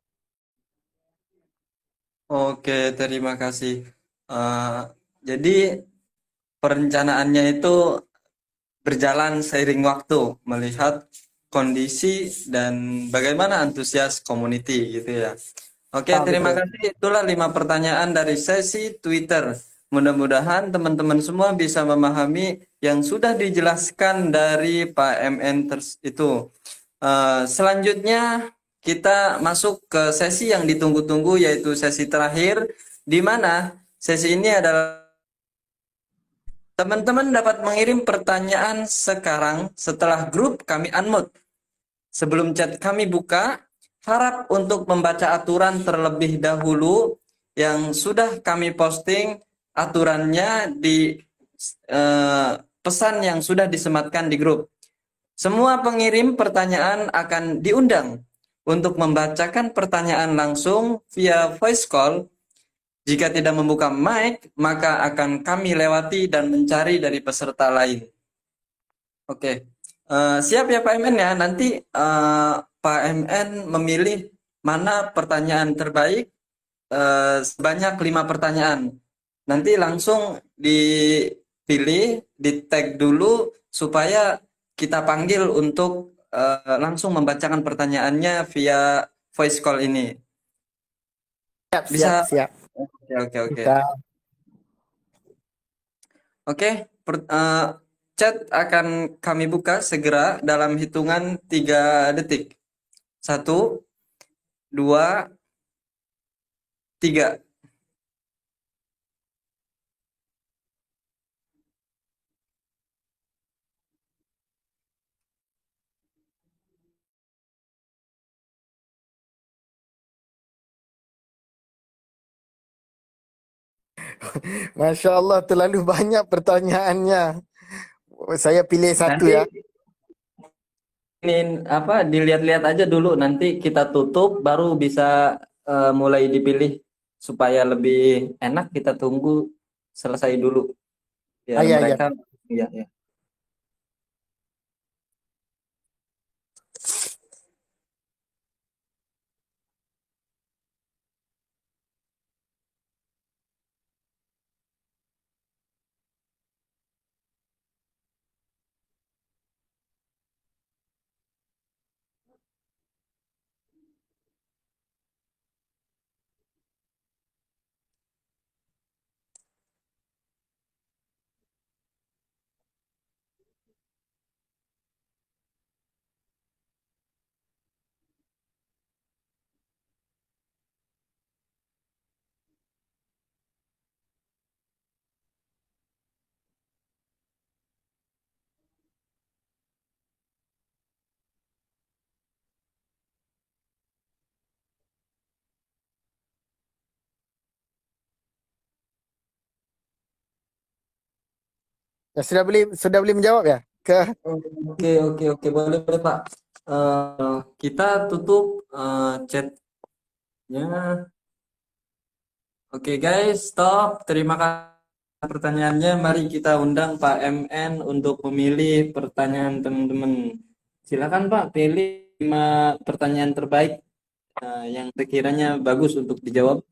Speaker 1: Oke, terima kasih. Jadi perencanaannya itu berjalan seiring waktu, melihat kondisi dan bagaimana antusias community gitu ya. Oke, terima kasih. Itulah 5 pertanyaan dari sesi Twitter. Mudah-mudahan teman-teman semua bisa memahami yang sudah dijelaskan dari Pak MN itu. Selanjutnya kita masuk ke sesi yang ditunggu-tunggu, yaitu sesi terakhir, di mana sesi ini adalah teman-teman dapat mengirim pertanyaan sekarang setelah grup kami unmute. Sebelum chat kami buka, harap untuk membaca aturan terlebih dahulu yang sudah kami posting aturannya di pesan yang sudah disematkan di grup. Semua pengirim pertanyaan akan diundang untuk membacakan pertanyaan langsung via voice call. Jika tidak membuka mic, maka akan kami lewati dan mencari dari peserta lain. Oke, siap ya Pak MN ya? Nanti Pak MN memilih mana pertanyaan terbaik, sebanyak 5 pertanyaan. Nanti langsung dipilih, di tag dulu supaya kita panggil untuk langsung membacakan pertanyaannya via voice call ini. Bisa?
Speaker 2: Siap.
Speaker 1: Oke. Oke, chat akan kami buka segera dalam hitungan 3 detik. 1, 2, 3.
Speaker 2: Masya Allah, terlalu banyak pertanyaannya. Saya pilih satu
Speaker 1: Nanti
Speaker 2: ya.
Speaker 1: ini dilihat-lihat aja dulu, nanti kita tutup baru bisa mulai dipilih supaya lebih enak. Kita tunggu selesai dulu biar mereka ya.
Speaker 2: Sudah boleh menjawab ya?
Speaker 1: Oke, boleh Pak. Kita tutup chatnya. Oke guys, stop. Terima kasih pertanyaannya. Mari kita undang Pak MN untuk memilih pertanyaan teman-teman. Silakan Pak, pilih 5 pertanyaan terbaik yang sekiranya bagus untuk dijawab.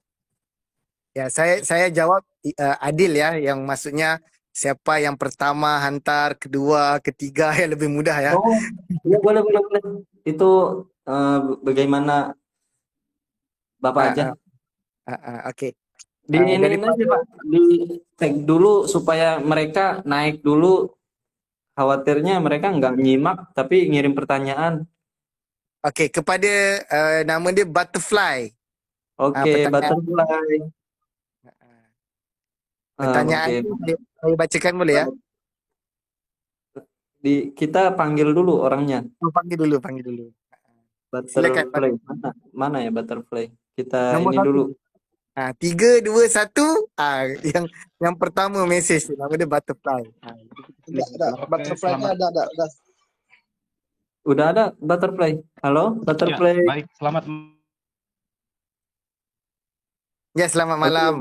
Speaker 2: Ya, saya jawab adil ya, yang maksudnya siapa yang pertama hantar, kedua, ketiga yang lebih mudah ya.
Speaker 1: Oh, ya boleh. Itu bagaimana Bapak aja.
Speaker 2: Okey.
Speaker 1: Di ini aja
Speaker 2: daripada
Speaker 1: Pak, di tag dulu supaya mereka naik dulu. Khawatirnya mereka nggak nyimak tapi ngirim pertanyaan.
Speaker 2: okey kepada nama dia Butterfly.
Speaker 1: Oke,
Speaker 2: Pertanyaan
Speaker 1: butterfly.
Speaker 2: pertanyaan
Speaker 1: Oke.
Speaker 2: tu saya bacakan boleh ya?
Speaker 1: Kita panggil dulu orangnya.
Speaker 2: Panggil dulu. Silakan.
Speaker 1: Butterfly. Mana ya butterfly? Kita
Speaker 2: Nombor
Speaker 1: ini
Speaker 2: satu.
Speaker 1: dulu.
Speaker 2: 3, 2, 1. Yang pertama mesej tu nama dia Butterfly. Kita
Speaker 5: Ada,
Speaker 2: silakan.
Speaker 5: butterfly-nya ada.
Speaker 1: Udah ada butterfly. Halo,
Speaker 5: Ya,
Speaker 1: butterfly.
Speaker 5: baik. Selamat
Speaker 2: Ya, selamat
Speaker 1: Oke,
Speaker 2: malam.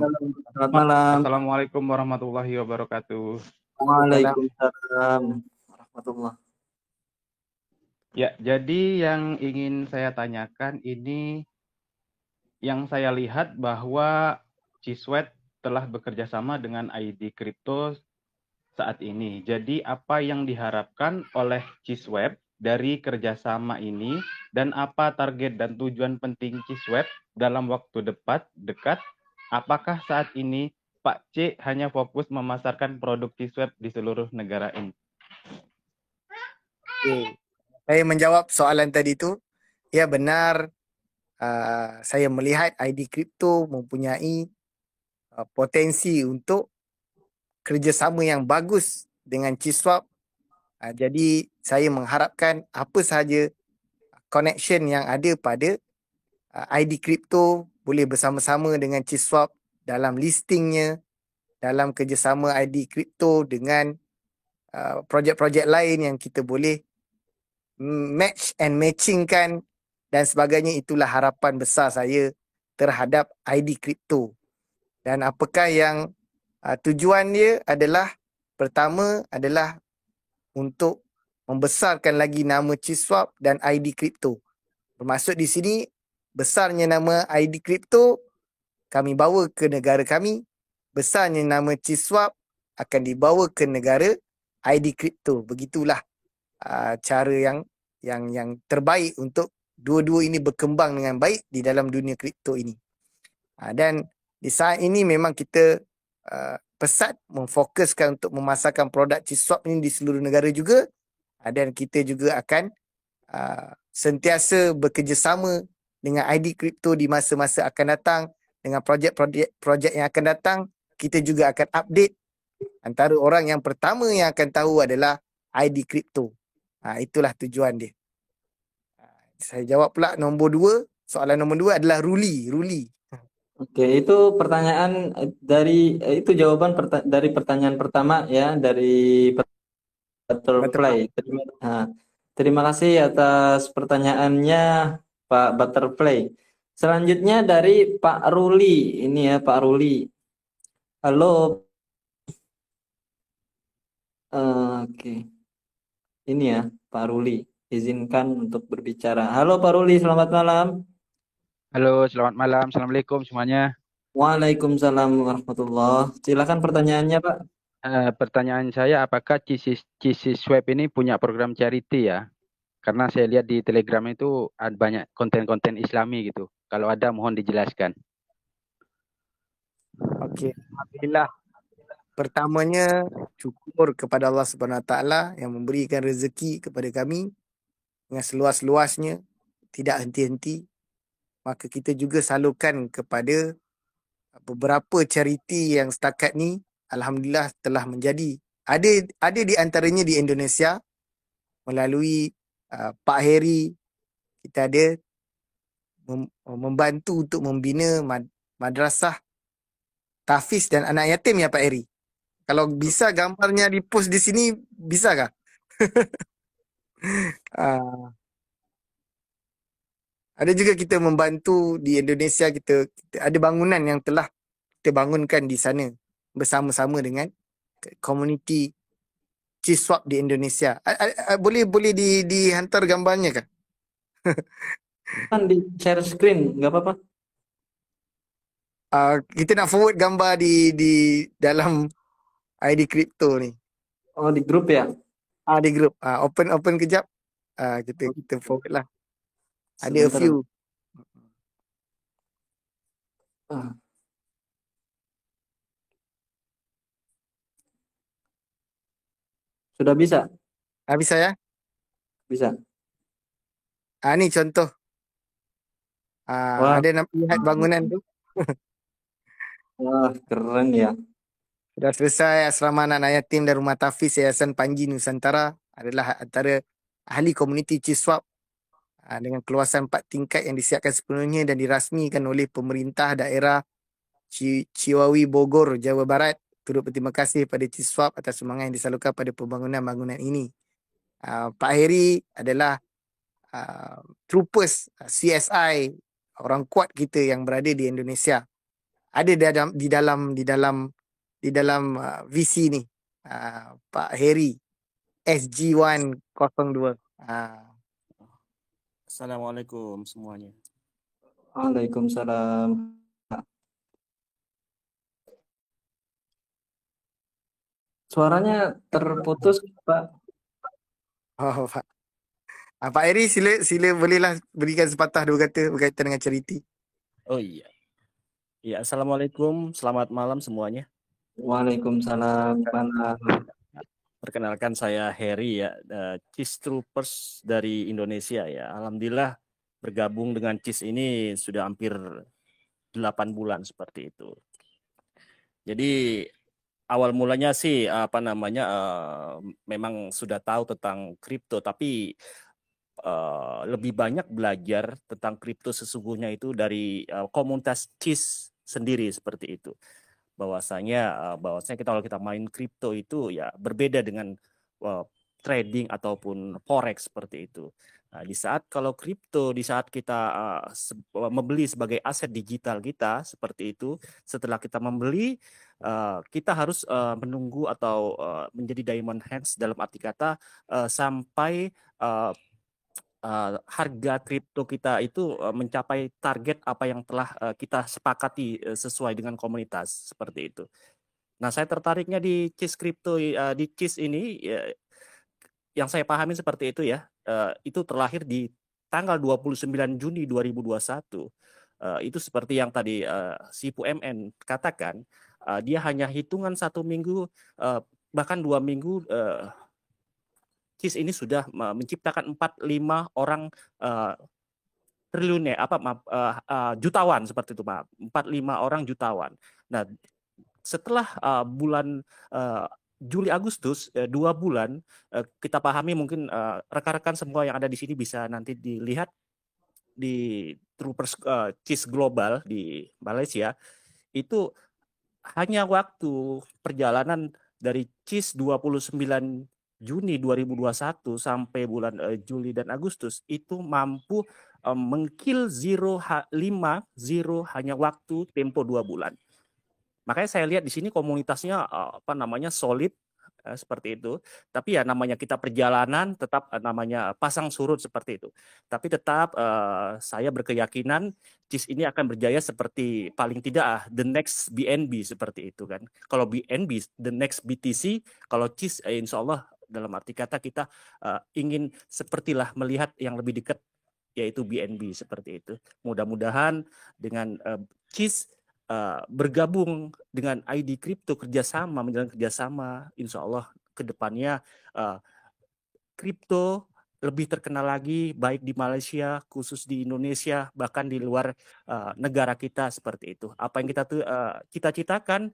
Speaker 1: selamat malam.
Speaker 5: Assalamualaikum warahmatullahi wabarakatuh.
Speaker 1: Waalaikumsalam warahmatullah.
Speaker 5: Ya, jadi yang ingin saya tanyakan ini, yang saya lihat bahwa Ciswet telah bekerja sama dengan ID Crypto saat ini. Jadi apa yang diharapkan oleh Cisweb dari kerjasama ini dan apa target dan tujuan penting Cisweb dalam waktu dekat? Apakah saat ini Pak C hanya fokus memasarkan produk Cisweb di seluruh negara ini?
Speaker 2: Okay. Saya menjawab soalan tadi tu. Ya, benar. Saya melihat ID Crypto mempunyai potensi untuk kerjasama yang bagus dengan Chiswap. Jadi saya mengharapkan apa sahaja connection yang ada pada ID Crypto boleh bersama-sama dengan Chiswap dalam listingnya, dalam kerjasama ID Crypto dengan projek-projek lain yang kita boleh match and matchingkan dan sebagainya. Itulah harapan besar saya terhadap ID Crypto. Dan apakah yang tujuan dia adalah, pertama adalah untuk membesarkan lagi nama Chiswap dan ID Crypto. Bermaksud di sini, besarnya nama ID Crypto kami bawa ke negara kami, besarnya nama Chiswap akan dibawa ke negara ID Crypto. Begitulah cara yang terbaik untuk dua-dua ini berkembang dengan baik di dalam dunia kripto ini. Dan di saat ini memang kita pesat memfokuskan untuk memasarkan produk Chiswap ini di seluruh negara juga, dan kita juga akan sentiasa bekerjasama dengan ID Crypto di masa-masa akan datang, dengan projek yang akan datang. Kita juga akan update. Antara orang yang pertama yang akan tahu adalah ID Crypto. Itulah tujuan dia. Saya jawab pula nombor 2. Soalan nombor 2 adalah Ruli.
Speaker 1: Oke, itu pertanyaan dari itu jawaban dari pertanyaan pertama ya dari Butterfly. Terima kasih atas pertanyaannya Pak Butterfly. Selanjutnya dari Pak Ruli. Ini ya Pak Ruli. Halo. Oke. Ini ya Pak Ruli. Izinkan untuk berbicara. Halo Pak Ruli, selamat malam.
Speaker 6: Halo, selamat malam. Assalamualaikum semuanya.
Speaker 1: Waalaikumsalam warahmatullah. Silakan pertanyaannya Pak.
Speaker 6: Pertanyaan saya, apakah Cisweb ini punya program charity ya? Karena saya lihat di Telegram itu ada banyak konten-konten Islami gitu. Kalau ada, mohon dijelaskan.
Speaker 2: Okey, alhamdulillah. Pertamanya, syukur kepada Allah Subhanahu Wa Taala yang memberikan rezeki kepada kami dengan seluas-luasnya, tidak henti-henti. Maka kita juga salurkan kepada beberapa charity yang setakat ni alhamdulillah telah menjadi ada di antaranya di Indonesia melalui Pak Heri. Kita ada membantu untuk membina madrasah tahfiz dan anak yatim ya Pak Heri. Kalau bisa gambarnya di post di sini, bisakah? Ada juga kita membantu di Indonesia, kita ada bangunan yang telah kita bangunkan di sana bersama-sama dengan komuniti Chiswap di Indonesia. Boleh dihantar gambarnya kan?
Speaker 1: Kan di share screen, nggak apa-apa.
Speaker 2: Kita nak forward gambar di dalam ID Crypto ni.
Speaker 1: Oh, di grup ya?
Speaker 2: Di grup. Open kejap. Kita forward lah. Ada a
Speaker 1: Sebentar.
Speaker 2: few.
Speaker 1: Sudah bisa?
Speaker 2: Bisa ya?
Speaker 1: Bisa.
Speaker 2: Ni contoh.
Speaker 1: Wah,
Speaker 2: Ada lihat bangunan tu?
Speaker 1: wah, keren ya.
Speaker 2: Sudah selesai asrama anak-anak yatim dan rumah tahfiz Yayasan Panji Nusantara adalah antara ahli komuniti Ciswap dengan keluasan 4 tingkat yang disiapkan sepenuhnya dan dirasmikan oleh pemerintah daerah Ciwawi Bogor, Jawa Barat. Turut berterima kasih pada Ciswap atas semangat yang disalurkan pada pembangunan bangunan ini. Pak Heri adalah troopers CSI, orang kuat kita yang berada di Indonesia. Ada di dalam VC ni, Pak Heri SG102.
Speaker 4: Assalamualaikum semuanya.
Speaker 1: Waalaikumsalam. Suaranya terputus, Pak.
Speaker 2: Oh, Pak. Pak Heri, sila bolehlah berikan sepatah dua kata berkaitan dengan charity.
Speaker 4: Oh iya. Ya, assalamualaikum, selamat malam semuanya.
Speaker 1: Waalaikumsalam. Malam.
Speaker 4: Perkenalkan saya Heri ya, CIS Troopers dari Indonesia ya. Alhamdulillah bergabung dengan CIS ini sudah hampir 8 bulan seperti itu. Jadi awal mulanya sih memang sudah tahu tentang kripto, tapi lebih banyak belajar tentang kripto sesungguhnya itu dari komunitas CIS sendiri seperti itu. Bahwasanya kita kalau kita main kripto itu ya berbeda dengan trading ataupun forex seperti itu. Nah, di saat kalau kripto, di saat kita membeli sebagai aset digital kita seperti itu, setelah kita membeli kita harus menunggu atau menjadi diamond hands dalam arti kata sampai harga kripto kita itu mencapai target apa yang telah kita sepakati sesuai dengan komunitas seperti itu. Nah, saya tertariknya di CIS kripto di CIS ini yang saya pahami seperti itu ya. Itu terlahir di tanggal 29 Juni 2021. Itu seperti yang tadi Sipu MN katakan, dia hanya hitungan 1 minggu bahkan 2 minggu CIS ini sudah menciptakan 45 orang triliunnya jutawan seperti itu, Pak. 45 orang jutawan. Nah, setelah bulan Juli Agustus 2 bulan kita pahami mungkin rekan-rekan semua yang ada di sini bisa nanti dilihat di Troopers CIS Global di Malaysia itu hanya waktu perjalanan dari CIS 29 Juni 2021 sampai bulan Juli dan Agustus itu mampu mengkill 0,50 hanya waktu tempo 2 bulan. Makanya saya lihat di sini komunitasnya solid seperti itu. Tapi ya namanya kita perjalanan tetap namanya pasang surut seperti itu. Tapi tetap saya berkeyakinan CIS ini akan berjaya seperti paling tidak the next BNB seperti itu kan. Kalau BNB the next BTC, kalau CIS insya Allah dalam arti kata kita ingin sepertilah melihat yang lebih dekat yaitu BNB seperti itu. Mudah-mudahan dengan CIS bergabung dengan ID Crypto menjalankan kerjasama, insya Allah ke depannya kripto lebih terkenal lagi baik di Malaysia, khusus di Indonesia, bahkan di luar negara kita seperti itu. Apa yang kita cita-citakan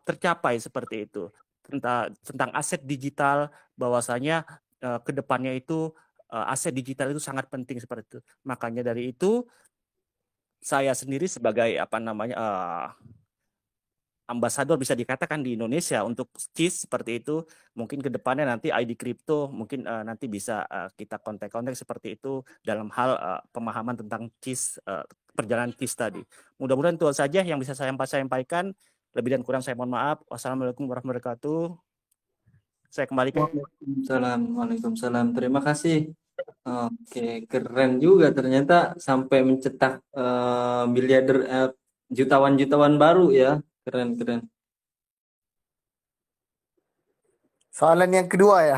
Speaker 4: tercapai seperti itu. Tentang aset digital, bahwasanya ke depannya itu aset digital itu sangat penting seperti itu. Makanya dari itu saya sendiri sebagai ambasador bisa dikatakan di Indonesia untuk CIS seperti itu, mungkin ke depannya nanti ID Crypto mungkin nanti bisa kita kontak-kontak seperti itu dalam hal pemahaman tentang CIS, perjalanan CIS tadi. Mudah-mudahan itu saja yang bisa saya sampaikan. Lebih dan kurang saya mohon maaf. Wassalamualaikum warahmatullahi wabarakatuh. Saya kembalikan.
Speaker 1: Waalaikumsalam. Terima kasih. Oke, keren juga ternyata sampai mencetak miliarder jutawan-jutawan baru ya. Keren.
Speaker 2: Soalan yang kedua ya.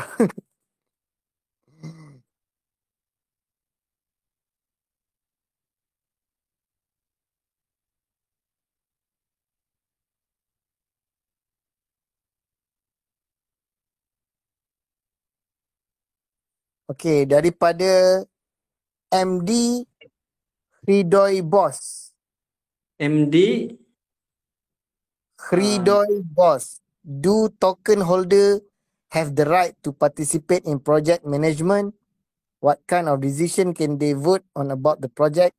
Speaker 2: Okey, daripada MD Hridoy Boss.
Speaker 1: MD
Speaker 2: Hridoy Boss. Do token holder have the right to participate in project management? What kind of decision can they vote on about the project?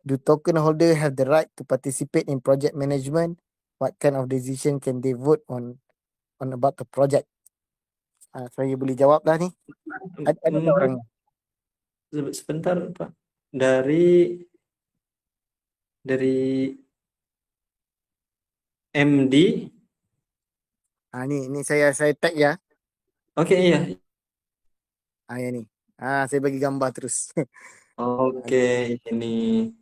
Speaker 2: Do token holder have the right to participate in project management? What kind of decision can they vote on about the project? Saya boleh jawab lah ni. Ada tak orang?
Speaker 1: sebentar Pak. Dari MD.
Speaker 2: Ni saya tag ya.
Speaker 1: Oke, iya.
Speaker 2: Ya ni. Saya bagi gambar terus.
Speaker 1: Oke, ini.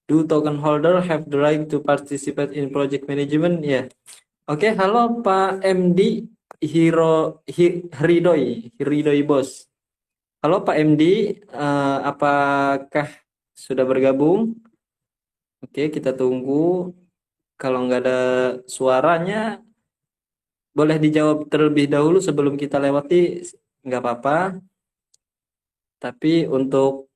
Speaker 1: Do token holder have the right to participate in project management? Ya. Oke, halo Pak MD Hridoy Bos. Halo Pak MD, apakah sudah bergabung? Oke, kita tunggu. Kalau nggak ada suaranya, boleh dijawab terlebih dahulu sebelum kita lewati, nggak apa-apa. Tapi untuk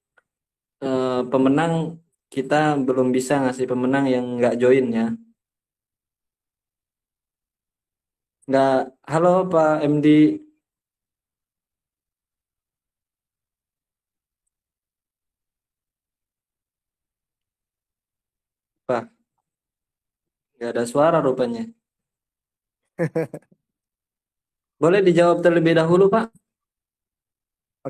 Speaker 1: pemenang, kita belum bisa ngasih pemenang yang nggak join ya. Nggak, halo Pak MD. Pak, nggak ada suara rupanya. Boleh dijawab terlebih dahulu Pak?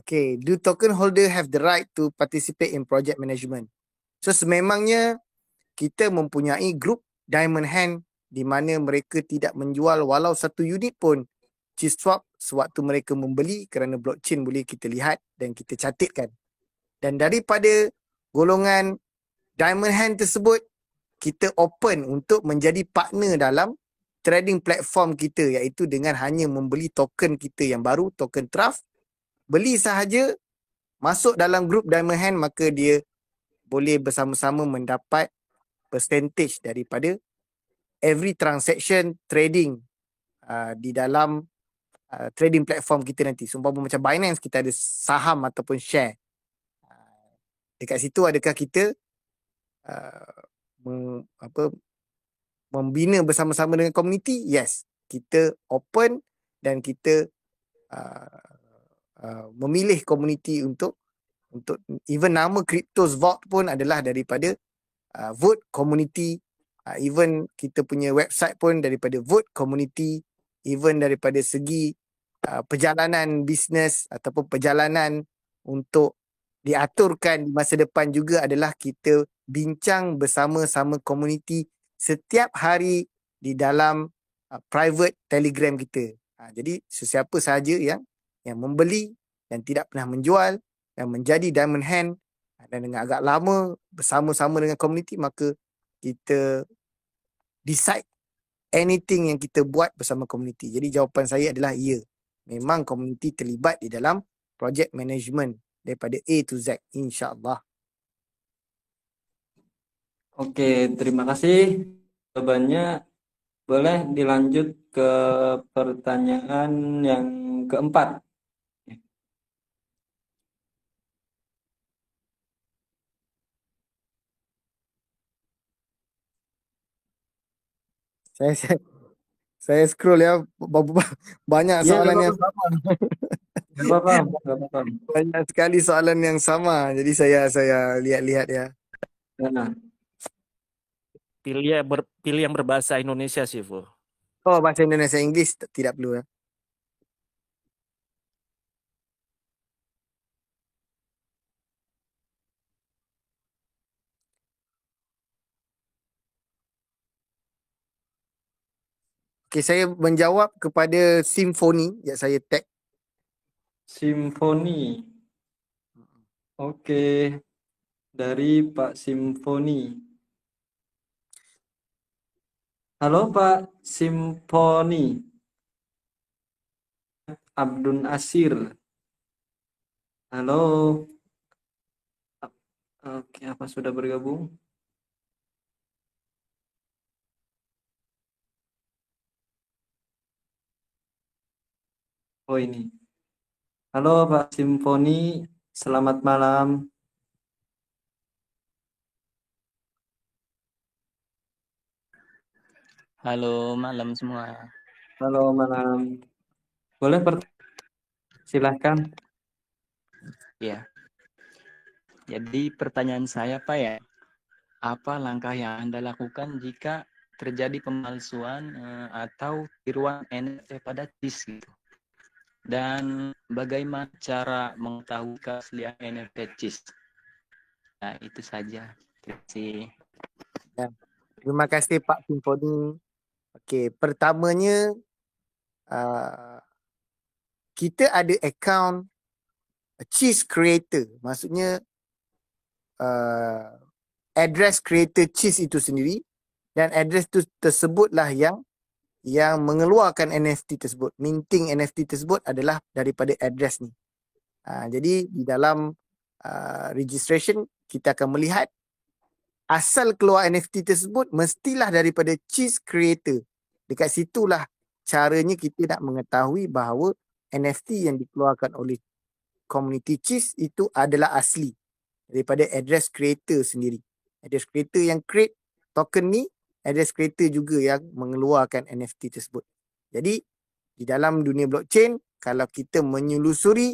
Speaker 2: Okay, do token holder have the right to participate in project management? So sememangnya kita mempunyai grup Diamond Hand di mana mereka tidak menjual walau satu unit pun Chiswap sewaktu mereka membeli kerana blockchain boleh kita lihat dan kita catatkan. Dan daripada golongan Diamond Hand tersebut, kita open untuk menjadi partner dalam trading platform kita, iaitu dengan hanya membeli token kita yang baru, token Trust. Beli sahaja, masuk dalam grup Diamond Hand, maka dia boleh bersama-sama mendapat percentage daripada every transaction trading di dalam trading platform kita nanti. Seumpama macam Binance, kita ada saham ataupun share. Dekat situ adakah kita membina bersama-sama dengan komuniti? Yes. Kita open dan kita memilih komuniti untuk even nama Cryptos Vault pun adalah daripada vote community. Even kita punya website pun daripada vote community. Even daripada segi perjalanan bisnes ataupun perjalanan untuk diaturkan di masa depan juga adalah kita bincang bersama-sama komuniti setiap hari di dalam private Telegram kita. Jadi sesiapa sahaja yang membeli dan tidak pernah menjual dan menjadi Diamond Hand dan dengan agak lama bersama-sama dengan komuniti, maka kita decide anything yang kita buat bersama komuniti. Jadi jawapan saya adalah ya. Memang komuniti terlibat di dalam project management daripada A to Z, insya-Allah.
Speaker 1: Oke, terima kasih jawabannya. Boleh dilanjut ke pertanyaan yang keempat.
Speaker 2: Saya scroll ya, banyak soalan yang sama.
Speaker 1: Gak apa-apa.
Speaker 2: Banyak sekali soalan yang sama. Jadi saya lihat-lihat ya.
Speaker 1: Nah.
Speaker 4: Pilih yang berbahasa Indonesia sih, Fu.
Speaker 2: Oh, bahasa Indonesia, Inggris tidak perlu ya. Okay, saya menjawab kepada Symphony yang saya tag.
Speaker 1: Symphony. Oke. Dari Pak Symphony. Halo Pak Symphony. Abdun Asir. Halo. Oke, apa sudah bergabung? Oh ini. Halo Pak Simfoni, selamat malam.
Speaker 7: Halo malam semua.
Speaker 1: Halo malam. Boleh silahkan.
Speaker 7: Ya, jadi pertanyaan saya Pak ya, apa langkah yang Anda lakukan jika terjadi pemalsuan atau tiruan NFT pada CIS gitu? Dan bagaimana cara mengetahui keaslian NFT CIS? Nah, itu saja. Terima kasih.
Speaker 2: Ya. Terima kasih Pak Simfoni. Okey, pertamanya uh, kita ada account cheese creator. Maksudnya uh, address creator cheese itu sendiri, dan address tu tersebutlah yang mengeluarkan NFT tersebut. Minting NFT tersebut adalah daripada address ni. Jadi di dalam registration kita akan melihat asal keluar NFT tersebut mestilah daripada cheese creator. Dekat situlah caranya kita nak mengetahui bahawa NFT yang dikeluarkan oleh community cheese itu adalah asli daripada address creator sendiri. Address creator yang create token ni, address creator juga yang mengeluarkan NFT tersebut. Jadi di dalam dunia blockchain, kalau kita menyelusuri,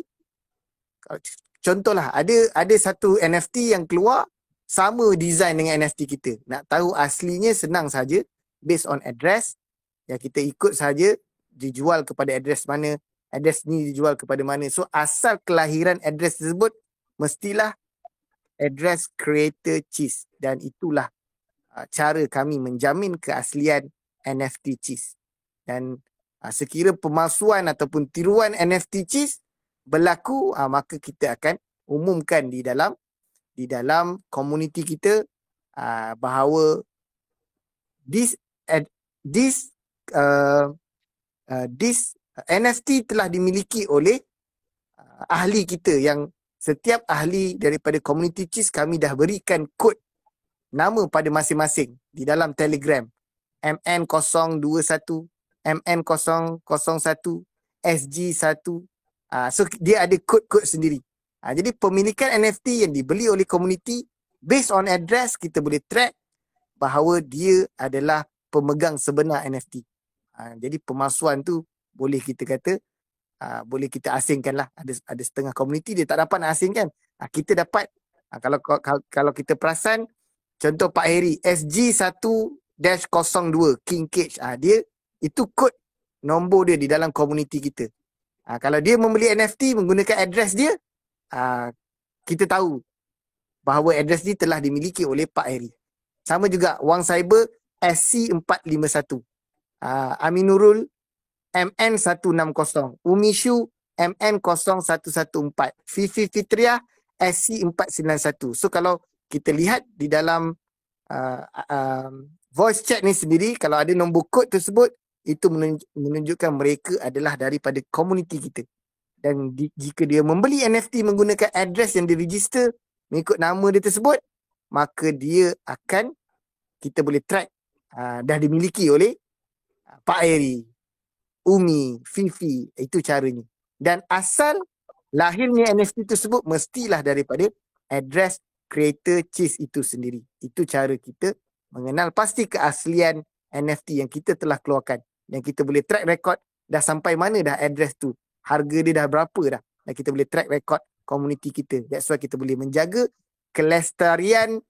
Speaker 2: contohlah ada satu NFT yang keluar sama design dengan NFT kita. Nak tahu aslinya senang saja, based on address, yang kita ikut saja dijual kepada address mana, address ni dijual kepada mana. So asal kelahiran address tersebut mestilah address creator cheese, dan itulah cara kami menjamin keaslian NFT cheese. Dan sekira pemalsuan ataupun tiruan NFT cheese berlaku, maka kita akan umumkan di dalam komuniti kita bahawa this NFT telah dimiliki oleh ahli kita, yang setiap ahli daripada community cheese kami dah berikan kod nama pada masing-masing di dalam Telegram. MN021, MN001, SG1. So dia ada kod-kod sendiri. Jadi pemilikan NFT yang dibeli oleh community based on address, kita boleh track bahawa dia adalah pemegang sebenar NFT. Jadi pemalsuan tu boleh kita kata boleh kita asingkan lah. Ada setengah community dia tak dapat nak asingkan. Kita dapat. Kalau kita perasan, contoh Pak Heri, SG1-02 King Cage. Dia itu kod nombor dia di dalam komuniti kita. Kalau dia membeli NFT menggunakan address dia, kita tahu bahawa address ni telah dimiliki oleh Pak Heri. Sama juga Wang Cyber SC451. Aminurul MN160. Umishu MN0114. Fifi Fitriah SC491. So kalau kita lihat di dalam voice chat ni sendiri, kalau ada nombor kod tersebut, itu menunjukkan mereka adalah daripada komuniti kita. Dan jika dia membeli NFT menggunakan address yang diregister mengikut nama dia tersebut, maka dia akan, kita boleh track dah dimiliki oleh Pak Eri, Umi, Fifi. Itu caranya. Dan asal lahirnya NFT tersebut mestilah daripada address creator cheese itu sendiri. Itu cara kita mengenal pasti keaslian NFT yang kita telah keluarkan. Dan kita boleh track record dah sampai mana dah address tu, harga dia dah berapa dah, dan kita boleh track record komuniti kita. That's why kita boleh menjaga kelestarian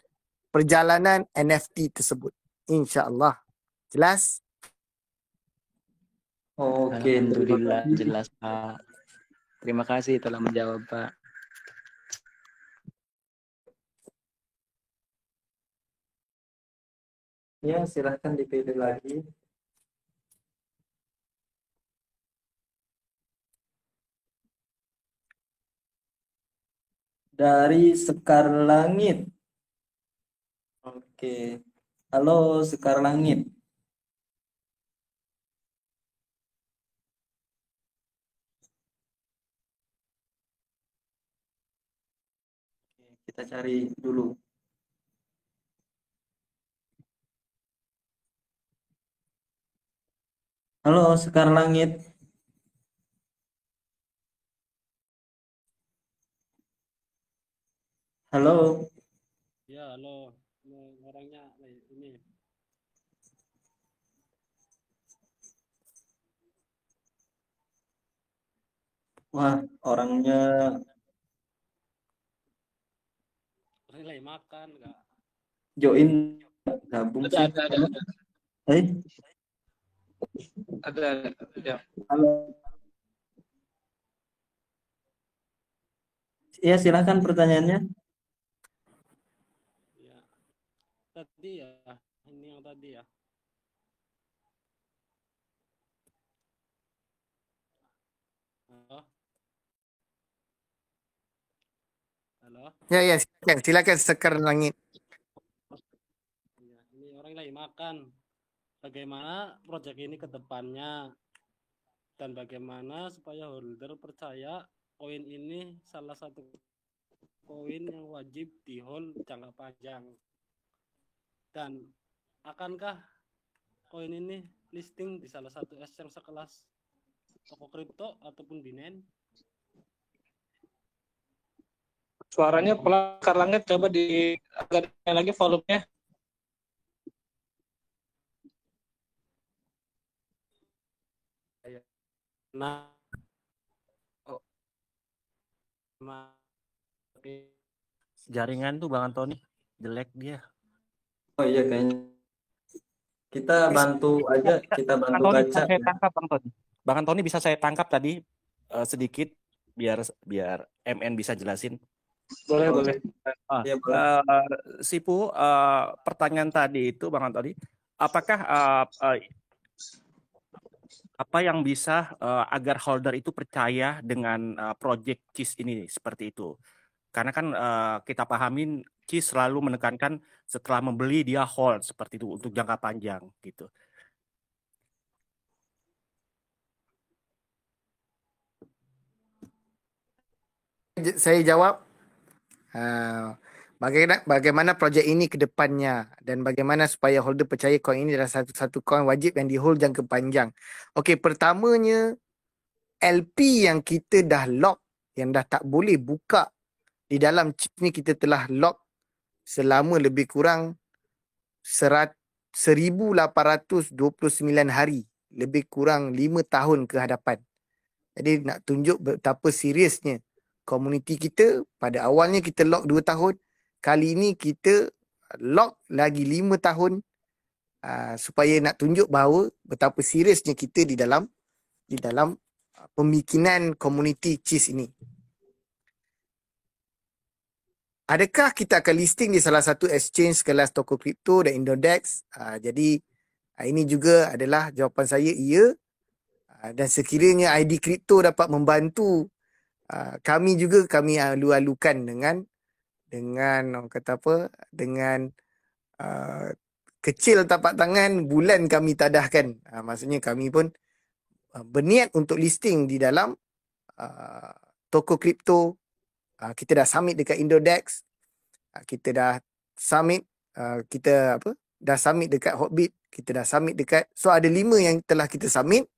Speaker 2: perjalanan NFT tersebut, insya-Allah. Jelas?
Speaker 1: Oke,
Speaker 7: Alhamdulillah jelas Pak. Terima kasih telah menjawab Pak.
Speaker 1: Ya, silahkan dipilih lagi. Dari Sekar Langit. Oke. Halo Sekar Langit. Kita cari dulu. Halo Sekar Langit. Halo.
Speaker 8: Ya, halo. Orangnya ini.
Speaker 1: Wah, orangnya
Speaker 8: Lagi makan enggak?
Speaker 1: join gabung
Speaker 3: Ada,
Speaker 1: sih.
Speaker 3: ada.
Speaker 1: Hei,
Speaker 3: Ada. Ya.
Speaker 1: halo. Iya, silakan pertanyaannya.
Speaker 8: Ya. Tadi ya, ini yang tadi ya. Halo. Halo.
Speaker 2: Ya, ya, silakan Sekar Langit.
Speaker 8: Ya, ini orang lagi makan. Bagaimana proyek ini ke depannya dan bagaimana supaya holder percaya koin ini salah satu koin yang wajib di hold jangka panjang. Dan akankah koin ini listing di salah satu exchange sekelas toko kripto ataupun Binance?
Speaker 3: Suaranya pelan, Kak Langit, coba di agak lagi volumenya.
Speaker 8: Nah,
Speaker 4: Jaringan tuh Bang Antoni jelek dia.
Speaker 1: Oh iya, kayaknya kita bantu aja, kita bantu
Speaker 4: Antoni
Speaker 1: kaca.
Speaker 4: bisa saya tangkap Bang Antoni. Bang Antoni bisa saya tangkap tadi sedikit biar MN bisa jelasin.
Speaker 3: Boleh,
Speaker 1: Oh,
Speaker 3: boleh.
Speaker 1: iya, boleh.
Speaker 4: Sipu, pertanyaan tadi itu Bang Antoni, apakah apa yang bisa agar holder itu percaya dengan project CIS ini seperti itu? Karena kan kita pahamin CIS selalu menekankan setelah membeli dia hold seperti itu untuk jangka panjang gitu.
Speaker 2: Saya jawab. Bagaimana projek ini ke depannya dan bagaimana supaya holder percaya koin ini adalah satu koin wajib yang di-hold jangka panjang. Okey, pertamanya LP yang kita dah lock, yang dah tak boleh buka di dalam chip ni, kita telah lock selama lebih kurang 1829 hari, lebih kurang 5 tahun ke hadapan. Jadi nak tunjuk betapa seriusnya komuniti kita. Pada awalnya kita lock 2 tahun. Kali ini kita lock lagi 5 tahun supaya nak tunjuk bahawa betapa seriusnya kita di dalam pembikinan komuniti CIS ini. Adakah kita akan listing di salah satu exchange kelas toko kripto dan Indodex? Jadi ini juga adalah jawapan saya, ya. Dan sekiranya ID kripto dapat membantu kami juga, kami alu-alukan dengan orang kata apa, dengan kecil tapak tangan, bulan kami tadahkan. Maksudnya kami pun berniat untuk listing di dalam toko kripto. Kita dah submit dekat Indodex, kita dah submit, dah submit dekat Hotbit, kita dah submit dekat, so ada 5 yang telah kita submit.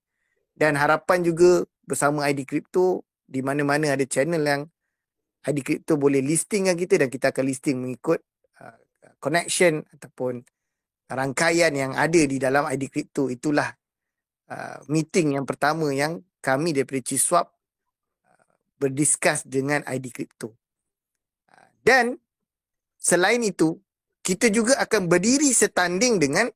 Speaker 2: Dan harapan juga bersama ID kripto, di mana-mana ada channel yang ID kripto boleh listing dengan kita, dan kita akan listing mengikut connection ataupun rangkaian yang ada di dalam ID kripto. Itulah meeting yang pertama yang kami daripada CISWAP berdiskus dengan ID kripto. Dan selain itu, kita juga akan berdiri setanding dengan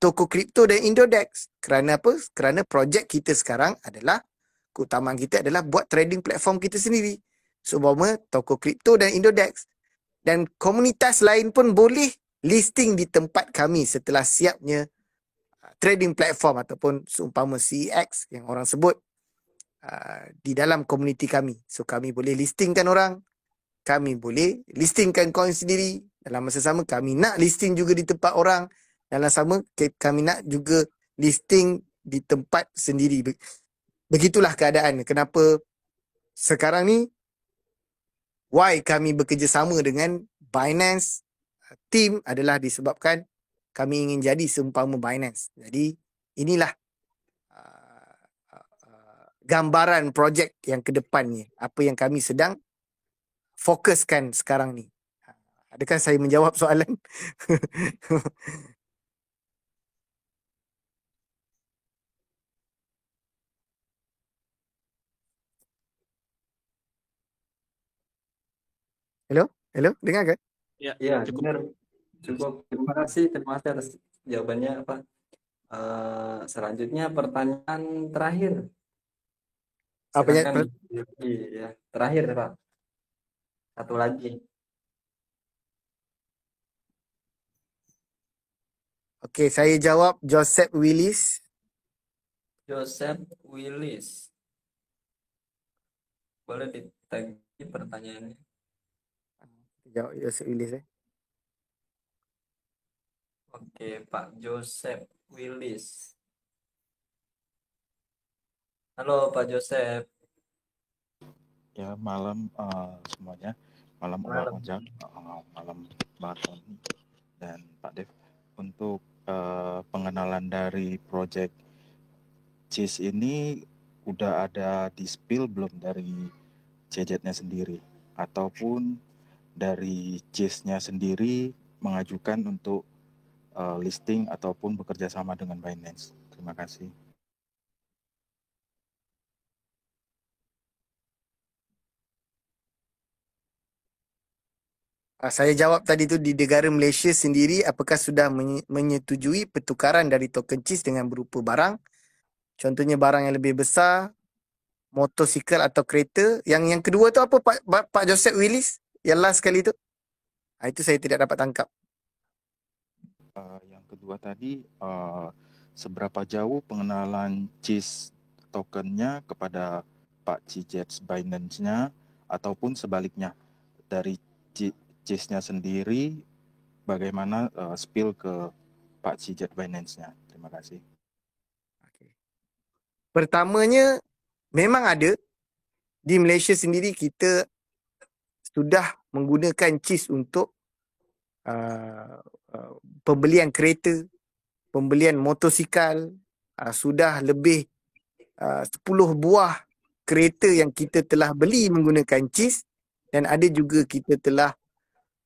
Speaker 2: toko kripto dan Indodex. Kerana apa? Kerana projek kita sekarang adalah, keutamaan kita adalah buat trading platform kita sendiri. Seumpama toko kripto dan Indodex. Dan komunitas lain pun boleh listing di tempat kami setelah siapnya trading platform ataupun seumpama CEX yang orang sebut di dalam komuniti kami. So kami boleh listingkan orang, kami boleh listingkan koin sendiri. Dalam masa sama kami nak listing juga di tempat orang. Dalam sama kami nak juga listing di tempat sendiri. Begitulah keadaan. Kenapa sekarang ni why kami bekerjasama dengan Binance team adalah disebabkan kami ingin jadi seumpama Binance. Jadi inilah gambaran projek yang ke depannya. Apa yang kami sedang fokuskan sekarang ni. Adakah saya menjawab soalan? Hello? Hello? Dengar ke?
Speaker 4: Ya,
Speaker 1: Iya,
Speaker 4: cukup.
Speaker 1: benar. Cukup. Terima kasih atas jawabannya, Pak. Selanjutnya pertanyaan terakhir.
Speaker 2: Apanya?
Speaker 1: Silakan. Iya, terakhir, Pak. Satu lagi.
Speaker 2: Okey, saya jawab Joseph Willis.
Speaker 1: Joseph Willis. Boleh ditagi pertanyaannya?
Speaker 2: Jawab Joseph Willis.
Speaker 1: Oke, Pak Joseph Willis. Halo, Pak Joseph.
Speaker 9: Ya, malam semuanya. Malam
Speaker 1: Malam.
Speaker 9: Ojak, malam Bang Tony dan Pak Dev. Untuk pengenalan dari project CIS ini udah ada di spill belum dari CZ-nya sendiri? Ataupun dari CIS-nya sendiri mengajukan untuk listing ataupun bekerja sama dengan Binance? Terima kasih.
Speaker 2: Saya jawab tadi tu di negara Malaysia sendiri apakah sudah menyetujui pertukaran dari token CIS dengan berupa barang. Contohnya barang yang lebih besar, motosikal atau kereta. Yang kedua tu apa Pak Joseph Willis? Yang last sekali tu? Itu saya tidak dapat tangkap.
Speaker 9: Yang kedua tadi, seberapa jauh pengenalan CIS tokennya kepada Pak CZ Binance-nya ataupun sebaliknya dari CIS-nya sendiri, bagaimana spill ke Pak CZ Binance-nya? Terima kasih.
Speaker 2: Pertamanya, memang ada. Di Malaysia sendiri kita sudah menggunakan CIS untuk pembelian kereta, pembelian motosikal. Sudah lebih 10 buah kereta yang kita telah beli menggunakan CIS, dan ada juga kita telah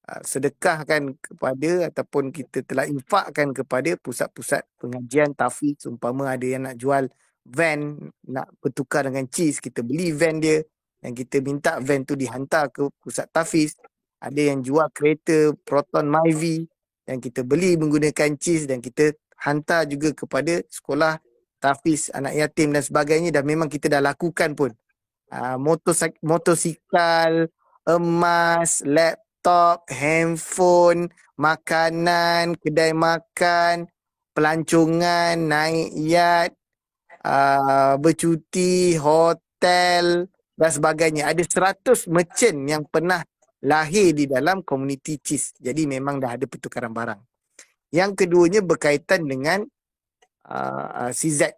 Speaker 2: sedekahkan kepada ataupun kita telah infakkan kepada pusat-pusat pengajian tahfiz. Umpama ada yang nak jual van, nak bertukar dengan CIS, kita beli van dia dan kita minta van tu dihantar ke pusat tahfiz. Ada yang jual kereta Proton Myvi yang kita beli menggunakan CIS dan kita hantar juga kepada sekolah tahfiz anak yatim dan sebagainya, dan memang kita dah lakukan pun. Motosikal, emas, laptop, handphone, makanan, kedai makan, pelancongan, naik yacht, bercuti, hotel dan sebagainya. Ada 100 merchant yang pernah lahir di dalam komuniti CIS. Jadi memang dah ada pertukaran barang. Yang keduanya berkaitan dengan CZ.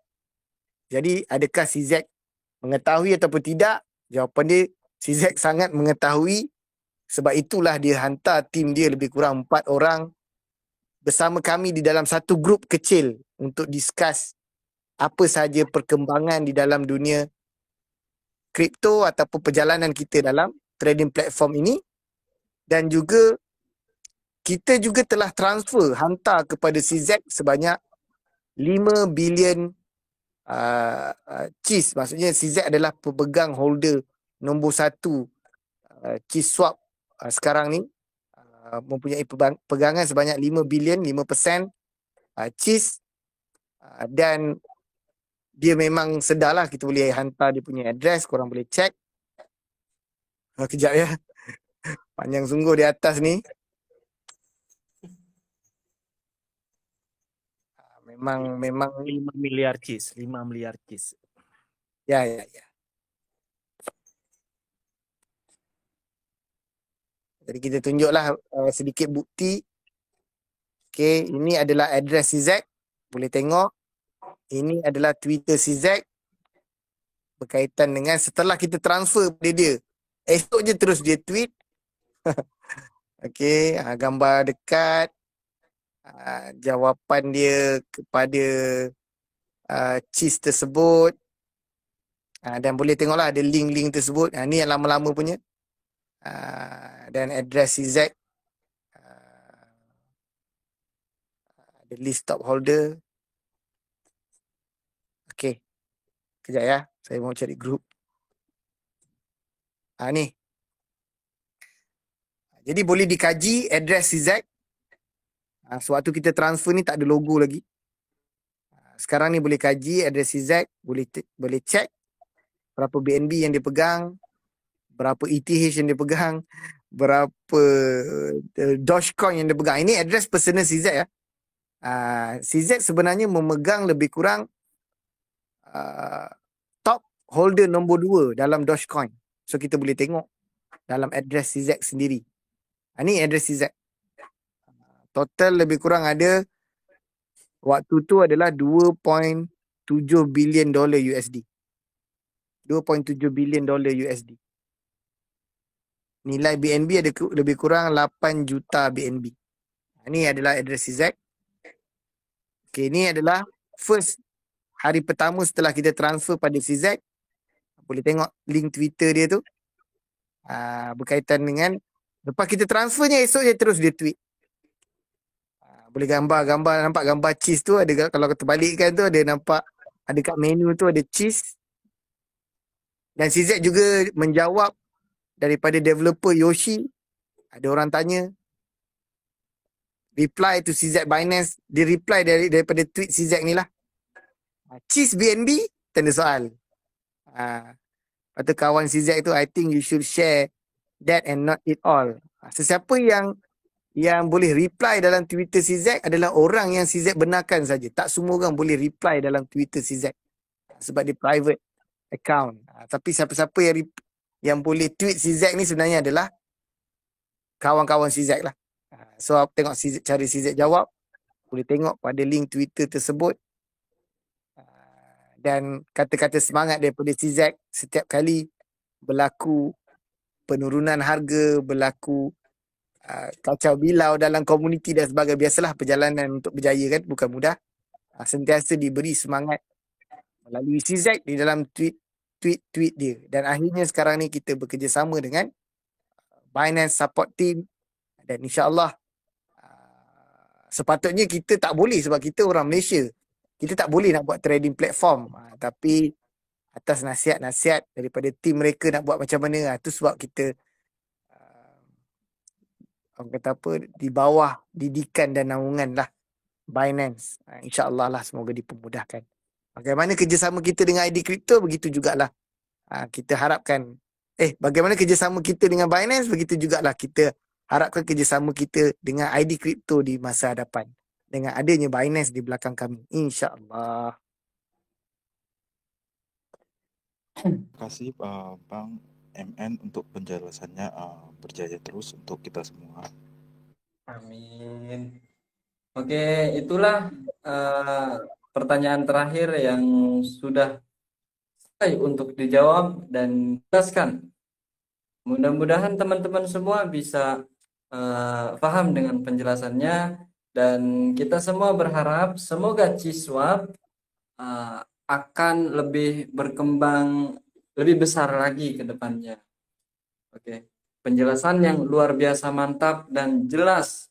Speaker 2: Jadi adakah CZ mengetahui ataupun tidak? Jawapan dia, CZ sangat mengetahui. Sebab itulah dia hantar tim dia lebih kurang 4 orang bersama kami di dalam satu grup kecil untuk discuss apa sahaja perkembangan di dalam dunia kripto ataupun perjalanan kita dalam trading platform ini. Dan juga kita juga telah transfer, hantar kepada CZ sebanyak 5 bilion CIS. Maksudnya CZ adalah pemegang holder nombor 1 CIS swap sekarang ni. Mempunyai pegangan sebanyak 5 bilion, 5% CIS. Dan dia memang sedarlah, kita boleh hantar dia punya address, korang boleh check. Kejap ya. Panjang sungguh di atas ni. Memang
Speaker 4: 5 miliar CIS, 5 miliar CIS.
Speaker 2: Ya. Jadi kita tunjuklah sedikit bukti. Okey, ini adalah address CZ. Boleh tengok. Ini adalah Twitter CZ. Berkaitan dengan setelah kita transfer pada dia. Esok je terus dia tweet. Okey, gambar dekat. Jawapan dia kepada CIS tersebut. Dan boleh tengoklah ada link-link tersebut. Ni yang lama-lama punya. Dan address CZ. Ada list stockholder. Okey. Kejap ya. Saya mau cari grup. Ni. Jadi boleh dikaji address CZ. Sewaktu kita transfer ni tak ada logo lagi. Sekarang ni boleh kaji address CZ, boleh check berapa BNB yang dia pegang, berapa ETH yang dia pegang, berapa Dogecoin yang dia pegang. Ini address personal CZ ya. CZ sebenarnya memegang lebih kurang top holder nombor 2 dalam Dogecoin. So kita boleh tengok dalam address CZ sendiri. Ini address CZ. Total lebih kurang ada waktu tu adalah 2.7 billion dollar USD. 2.7 billion dollar USD. Nilai BNB ada lebih kurang 8 juta BNB. Ini adalah address CZ. Okay, ini adalah first hari pertama setelah kita transfer pada CZ. Boleh tengok link Twitter dia tu. Berkaitan dengan lepas kita transfernya, esok dia terus dia tweet. Boleh nampak gambar cheese tu, ada kalau kita balikkan tu ada nampak, ada kat menu tu ada cheese. Dan CZ juga menjawab daripada developer Yoshi. Ada orang tanya, reply to CZ Binance, dia reply daripada tweet CZ ni lah. Cheese BNB, tanda soal. Kata kawan CZ tu, I think you should share that and not it all. Sesiapa yang boleh reply dalam Twitter CZ adalah orang yang CZ benarkan saja. Tak semua orang boleh reply dalam Twitter CZ. Sebab dia private account. Tapi siapa-siapa yang boleh tweet CZ ni sebenarnya adalah kawan-kawan CZ lah. So tengok cara CZ jawab. Boleh tengok pada link Twitter tersebut. Dan kata-kata semangat daripada CZ setiap kali berlaku penurunan harga, berlaku kacau bilau dalam komuniti dan sebagainya. Biasalah perjalanan untuk berjaya kan, bukan mudah. Sentiasa diberi semangat melalui CZ di dalam tweet dia. Dan akhirnya sekarang ni kita bekerjasama dengan Binance support team. Dan insyaAllah sepatutnya kita tak boleh sebab kita orang Malaysia. Kita tak boleh nak buat trading platform. Tapi atas nasihat-nasihat daripada tim mereka nak buat macam mana. Itu sebab kita orang kata apa, di bawah didikan dan naungan lah Binance. InsyaAllah lah, semoga dipermudahkan. Bagaimana kerjasama kita dengan ID Crypto, begitu jugalah. Kita harapkan, bagaimana kerjasama kita dengan Binance, begitu jugalah kita harapkan kerjasama kita dengan ID Crypto di masa hadapan. Dengan adanya Binance di belakang kami. InsyaAllah.
Speaker 9: Terima kasih Bang MN untuk penjelasannya, berjaya terus untuk kita semua.
Speaker 1: Amin. Oke, itulah pertanyaan terakhir yang sudah selesai untuk dijawab dan dijelaskan. Mudah-mudahan teman-teman semua bisa paham dengan penjelasannya, dan kita semua berharap semoga Ciswap akan lebih berkembang lebih besar lagi ke depannya. Oke. Penjelasan yang luar biasa mantap dan jelas.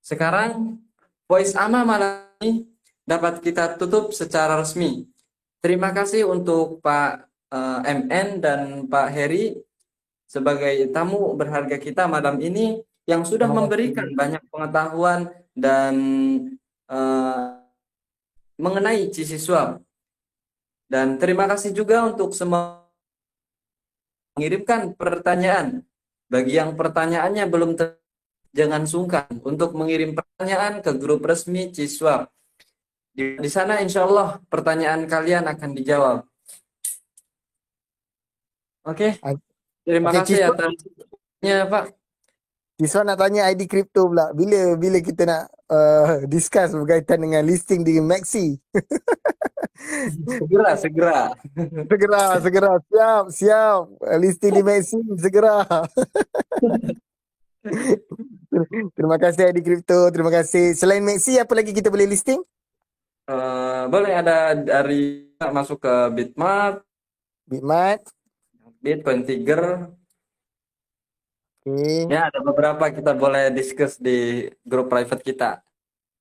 Speaker 1: Sekarang Voice Ama malam ini dapat kita tutup secara resmi. Terima kasih untuk Pak MN dan Pak Heri sebagai tamu berharga kita malam ini yang sudah memberikan banyak pengetahuan dan mengenai Ciswap. Dan terima kasih juga untuk semua mengirimkan pertanyaan. Bagi yang pertanyaannya belum jangan sungkan untuk mengirim pertanyaan ke grup resmi Ciswap. Di sana insya Allah pertanyaan kalian akan dijawab. Oke. Terima kasih atasnya Pak.
Speaker 2: Ciswap nak tanya ID Crypto pula. Bila kita nak discuss berkaitan dengan listing di Maxi.
Speaker 1: Segera.
Speaker 2: Siap. Listing di Maxi segera. Terima kasih ID Crypto. Terima kasih. Selain Maxi, apa lagi kita boleh listing?
Speaker 1: Boleh ada dari masuk ke Bitmart,
Speaker 2: Bitcoin
Speaker 1: Tiger,
Speaker 2: Okey.
Speaker 1: Ya, ada beberapa kita boleh discuss di grup private kita.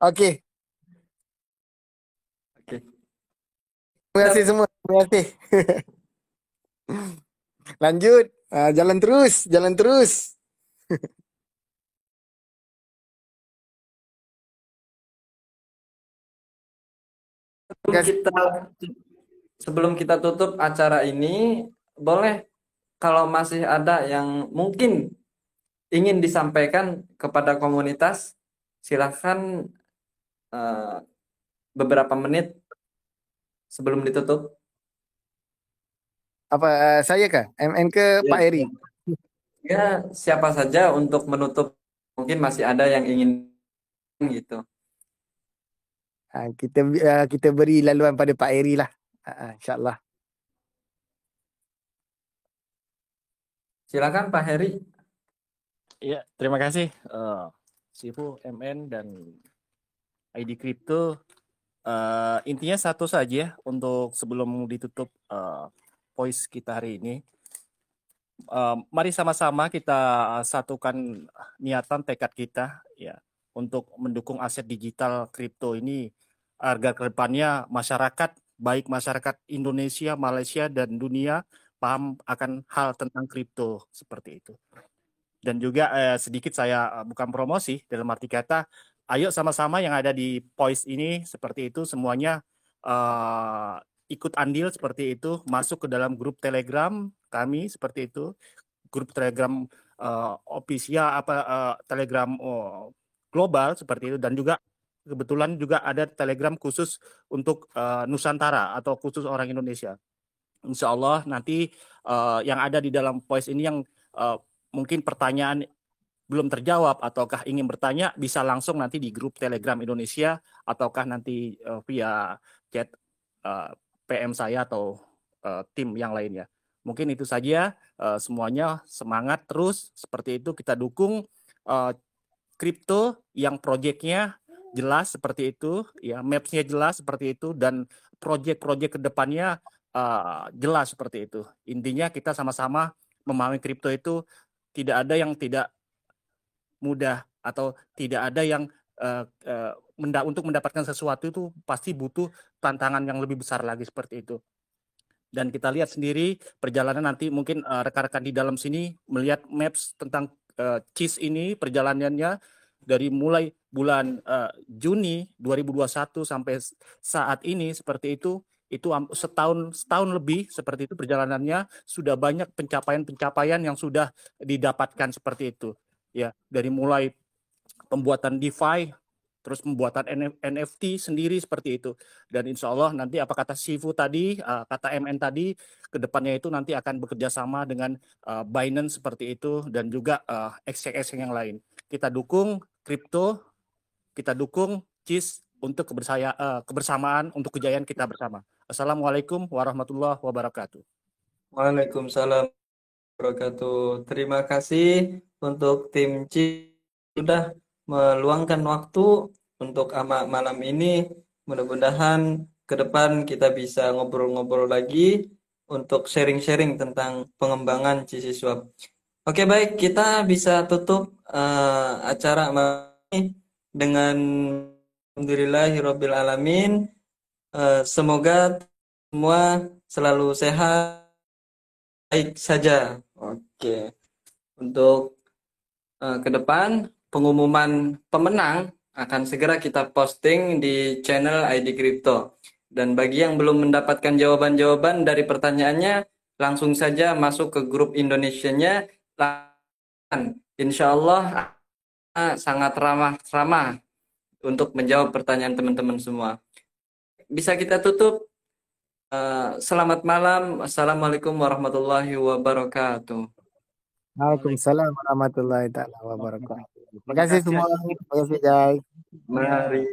Speaker 2: Okey.
Speaker 1: Oke.
Speaker 2: Terima kasih semua. Terima kasih. Lanjut. Jalan terus. Jalan terus.
Speaker 1: Sebelum kita tutup acara ini, boleh kalau masih ada yang mungkin ingin disampaikan kepada komunitas, silahkan beberapa menit sebelum ditutup.
Speaker 2: Apa saya kah? MN ke
Speaker 1: Ya.
Speaker 2: Pak Eri?
Speaker 1: Ya, siapa saja untuk menutup, mungkin masih ada yang ingin gitu.
Speaker 2: Kita beri laluan pada Pak Eri lah. InsyaAllah.
Speaker 1: Silakan Pak Heri.
Speaker 4: Iya, terima kasih Sifu, MN, dan ID Crypto. Intinya satu saja untuk sebelum ditutup voice kita hari ini. Mari sama-sama kita satukan niatan tekad kita ya untuk mendukung aset digital kripto ini agar kedepannya masyarakat, baik masyarakat Indonesia, Malaysia, dan dunia paham akan hal tentang kripto seperti itu. Dan juga sedikit saya bukan promosi, dalam arti kata, ayo sama-sama yang ada di Poise ini seperti itu semuanya ikut andil seperti itu, masuk ke dalam grup Telegram kami seperti itu, grup Telegram official Telegram global seperti itu, dan juga kebetulan juga ada Telegram khusus untuk Nusantara atau khusus orang Indonesia. Insya Allah nanti yang ada di dalam Poise ini yang mungkin pertanyaan belum terjawab ataukah ingin bertanya bisa langsung nanti di grup Telegram Indonesia ataukah nanti via chat PM saya atau tim yang lainnya. Mungkin itu saja, semuanya semangat terus seperti itu, kita dukung kripto yang proyeknya jelas seperti itu, ya maps-nya jelas seperti itu, dan proyek-proyek kedepannya jelas seperti itu. Intinya kita sama-sama memahami kripto itu tidak ada yang tidak mudah atau tidak ada yang untuk mendapatkan sesuatu itu pasti butuh tantangan yang lebih besar lagi seperti itu. Dan kita lihat sendiri perjalanan nanti mungkin rekan-rekan di dalam sini melihat maps tentang CIS ini perjalanannya dari mulai bulan Juni 2021 sampai saat ini seperti itu setahun lebih seperti itu perjalanannya, sudah banyak pencapaian-pencapaian yang sudah didapatkan seperti itu. Ya, dari mulai pembuatan DeFi, terus pembuatan NFT sendiri seperti itu. Dan insya Allah nanti apa kata Sifu tadi, kata MN tadi, kedepannya itu nanti akan bekerja sama dengan Binance seperti itu, dan juga exchange yang lain. Kita dukung kripto, kita dukung CIS untuk kebersamaan, untuk kejayaan kita bersama. Assalamualaikum warahmatullahi wabarakatuh.
Speaker 1: Waalaikumsalam warahmatullahi wabarakatuh. Terima kasih untuk tim CIS sudah meluangkan waktu untuk malam ini. Mudah-mudahan ke depan kita bisa ngobrol-ngobrol lagi untuk sharing-sharing tentang pengembangan Cisiswap. Oke, baik, kita bisa tutup acara ini dengan alhamdulillahirabbil alamin. Semoga semua selalu sehat, baik saja. Oke. Untuk ke depan pengumuman pemenang akan segera kita posting di channel ID Crypto. Dan bagi yang belum mendapatkan jawaban-jawaban dari pertanyaannya, langsung saja masuk ke grup Indonesianya. Insya Allah sangat ramah untuk menjawab pertanyaan teman-teman semua. Bisa kita tutup. Selamat malam. Assalamualaikum warahmatullahi wabarakatuh.
Speaker 2: Waalaikumsalam warahmatullahi wabarakatuh. Terima kasih semua. Terima kasih, Jai.
Speaker 1: Mari.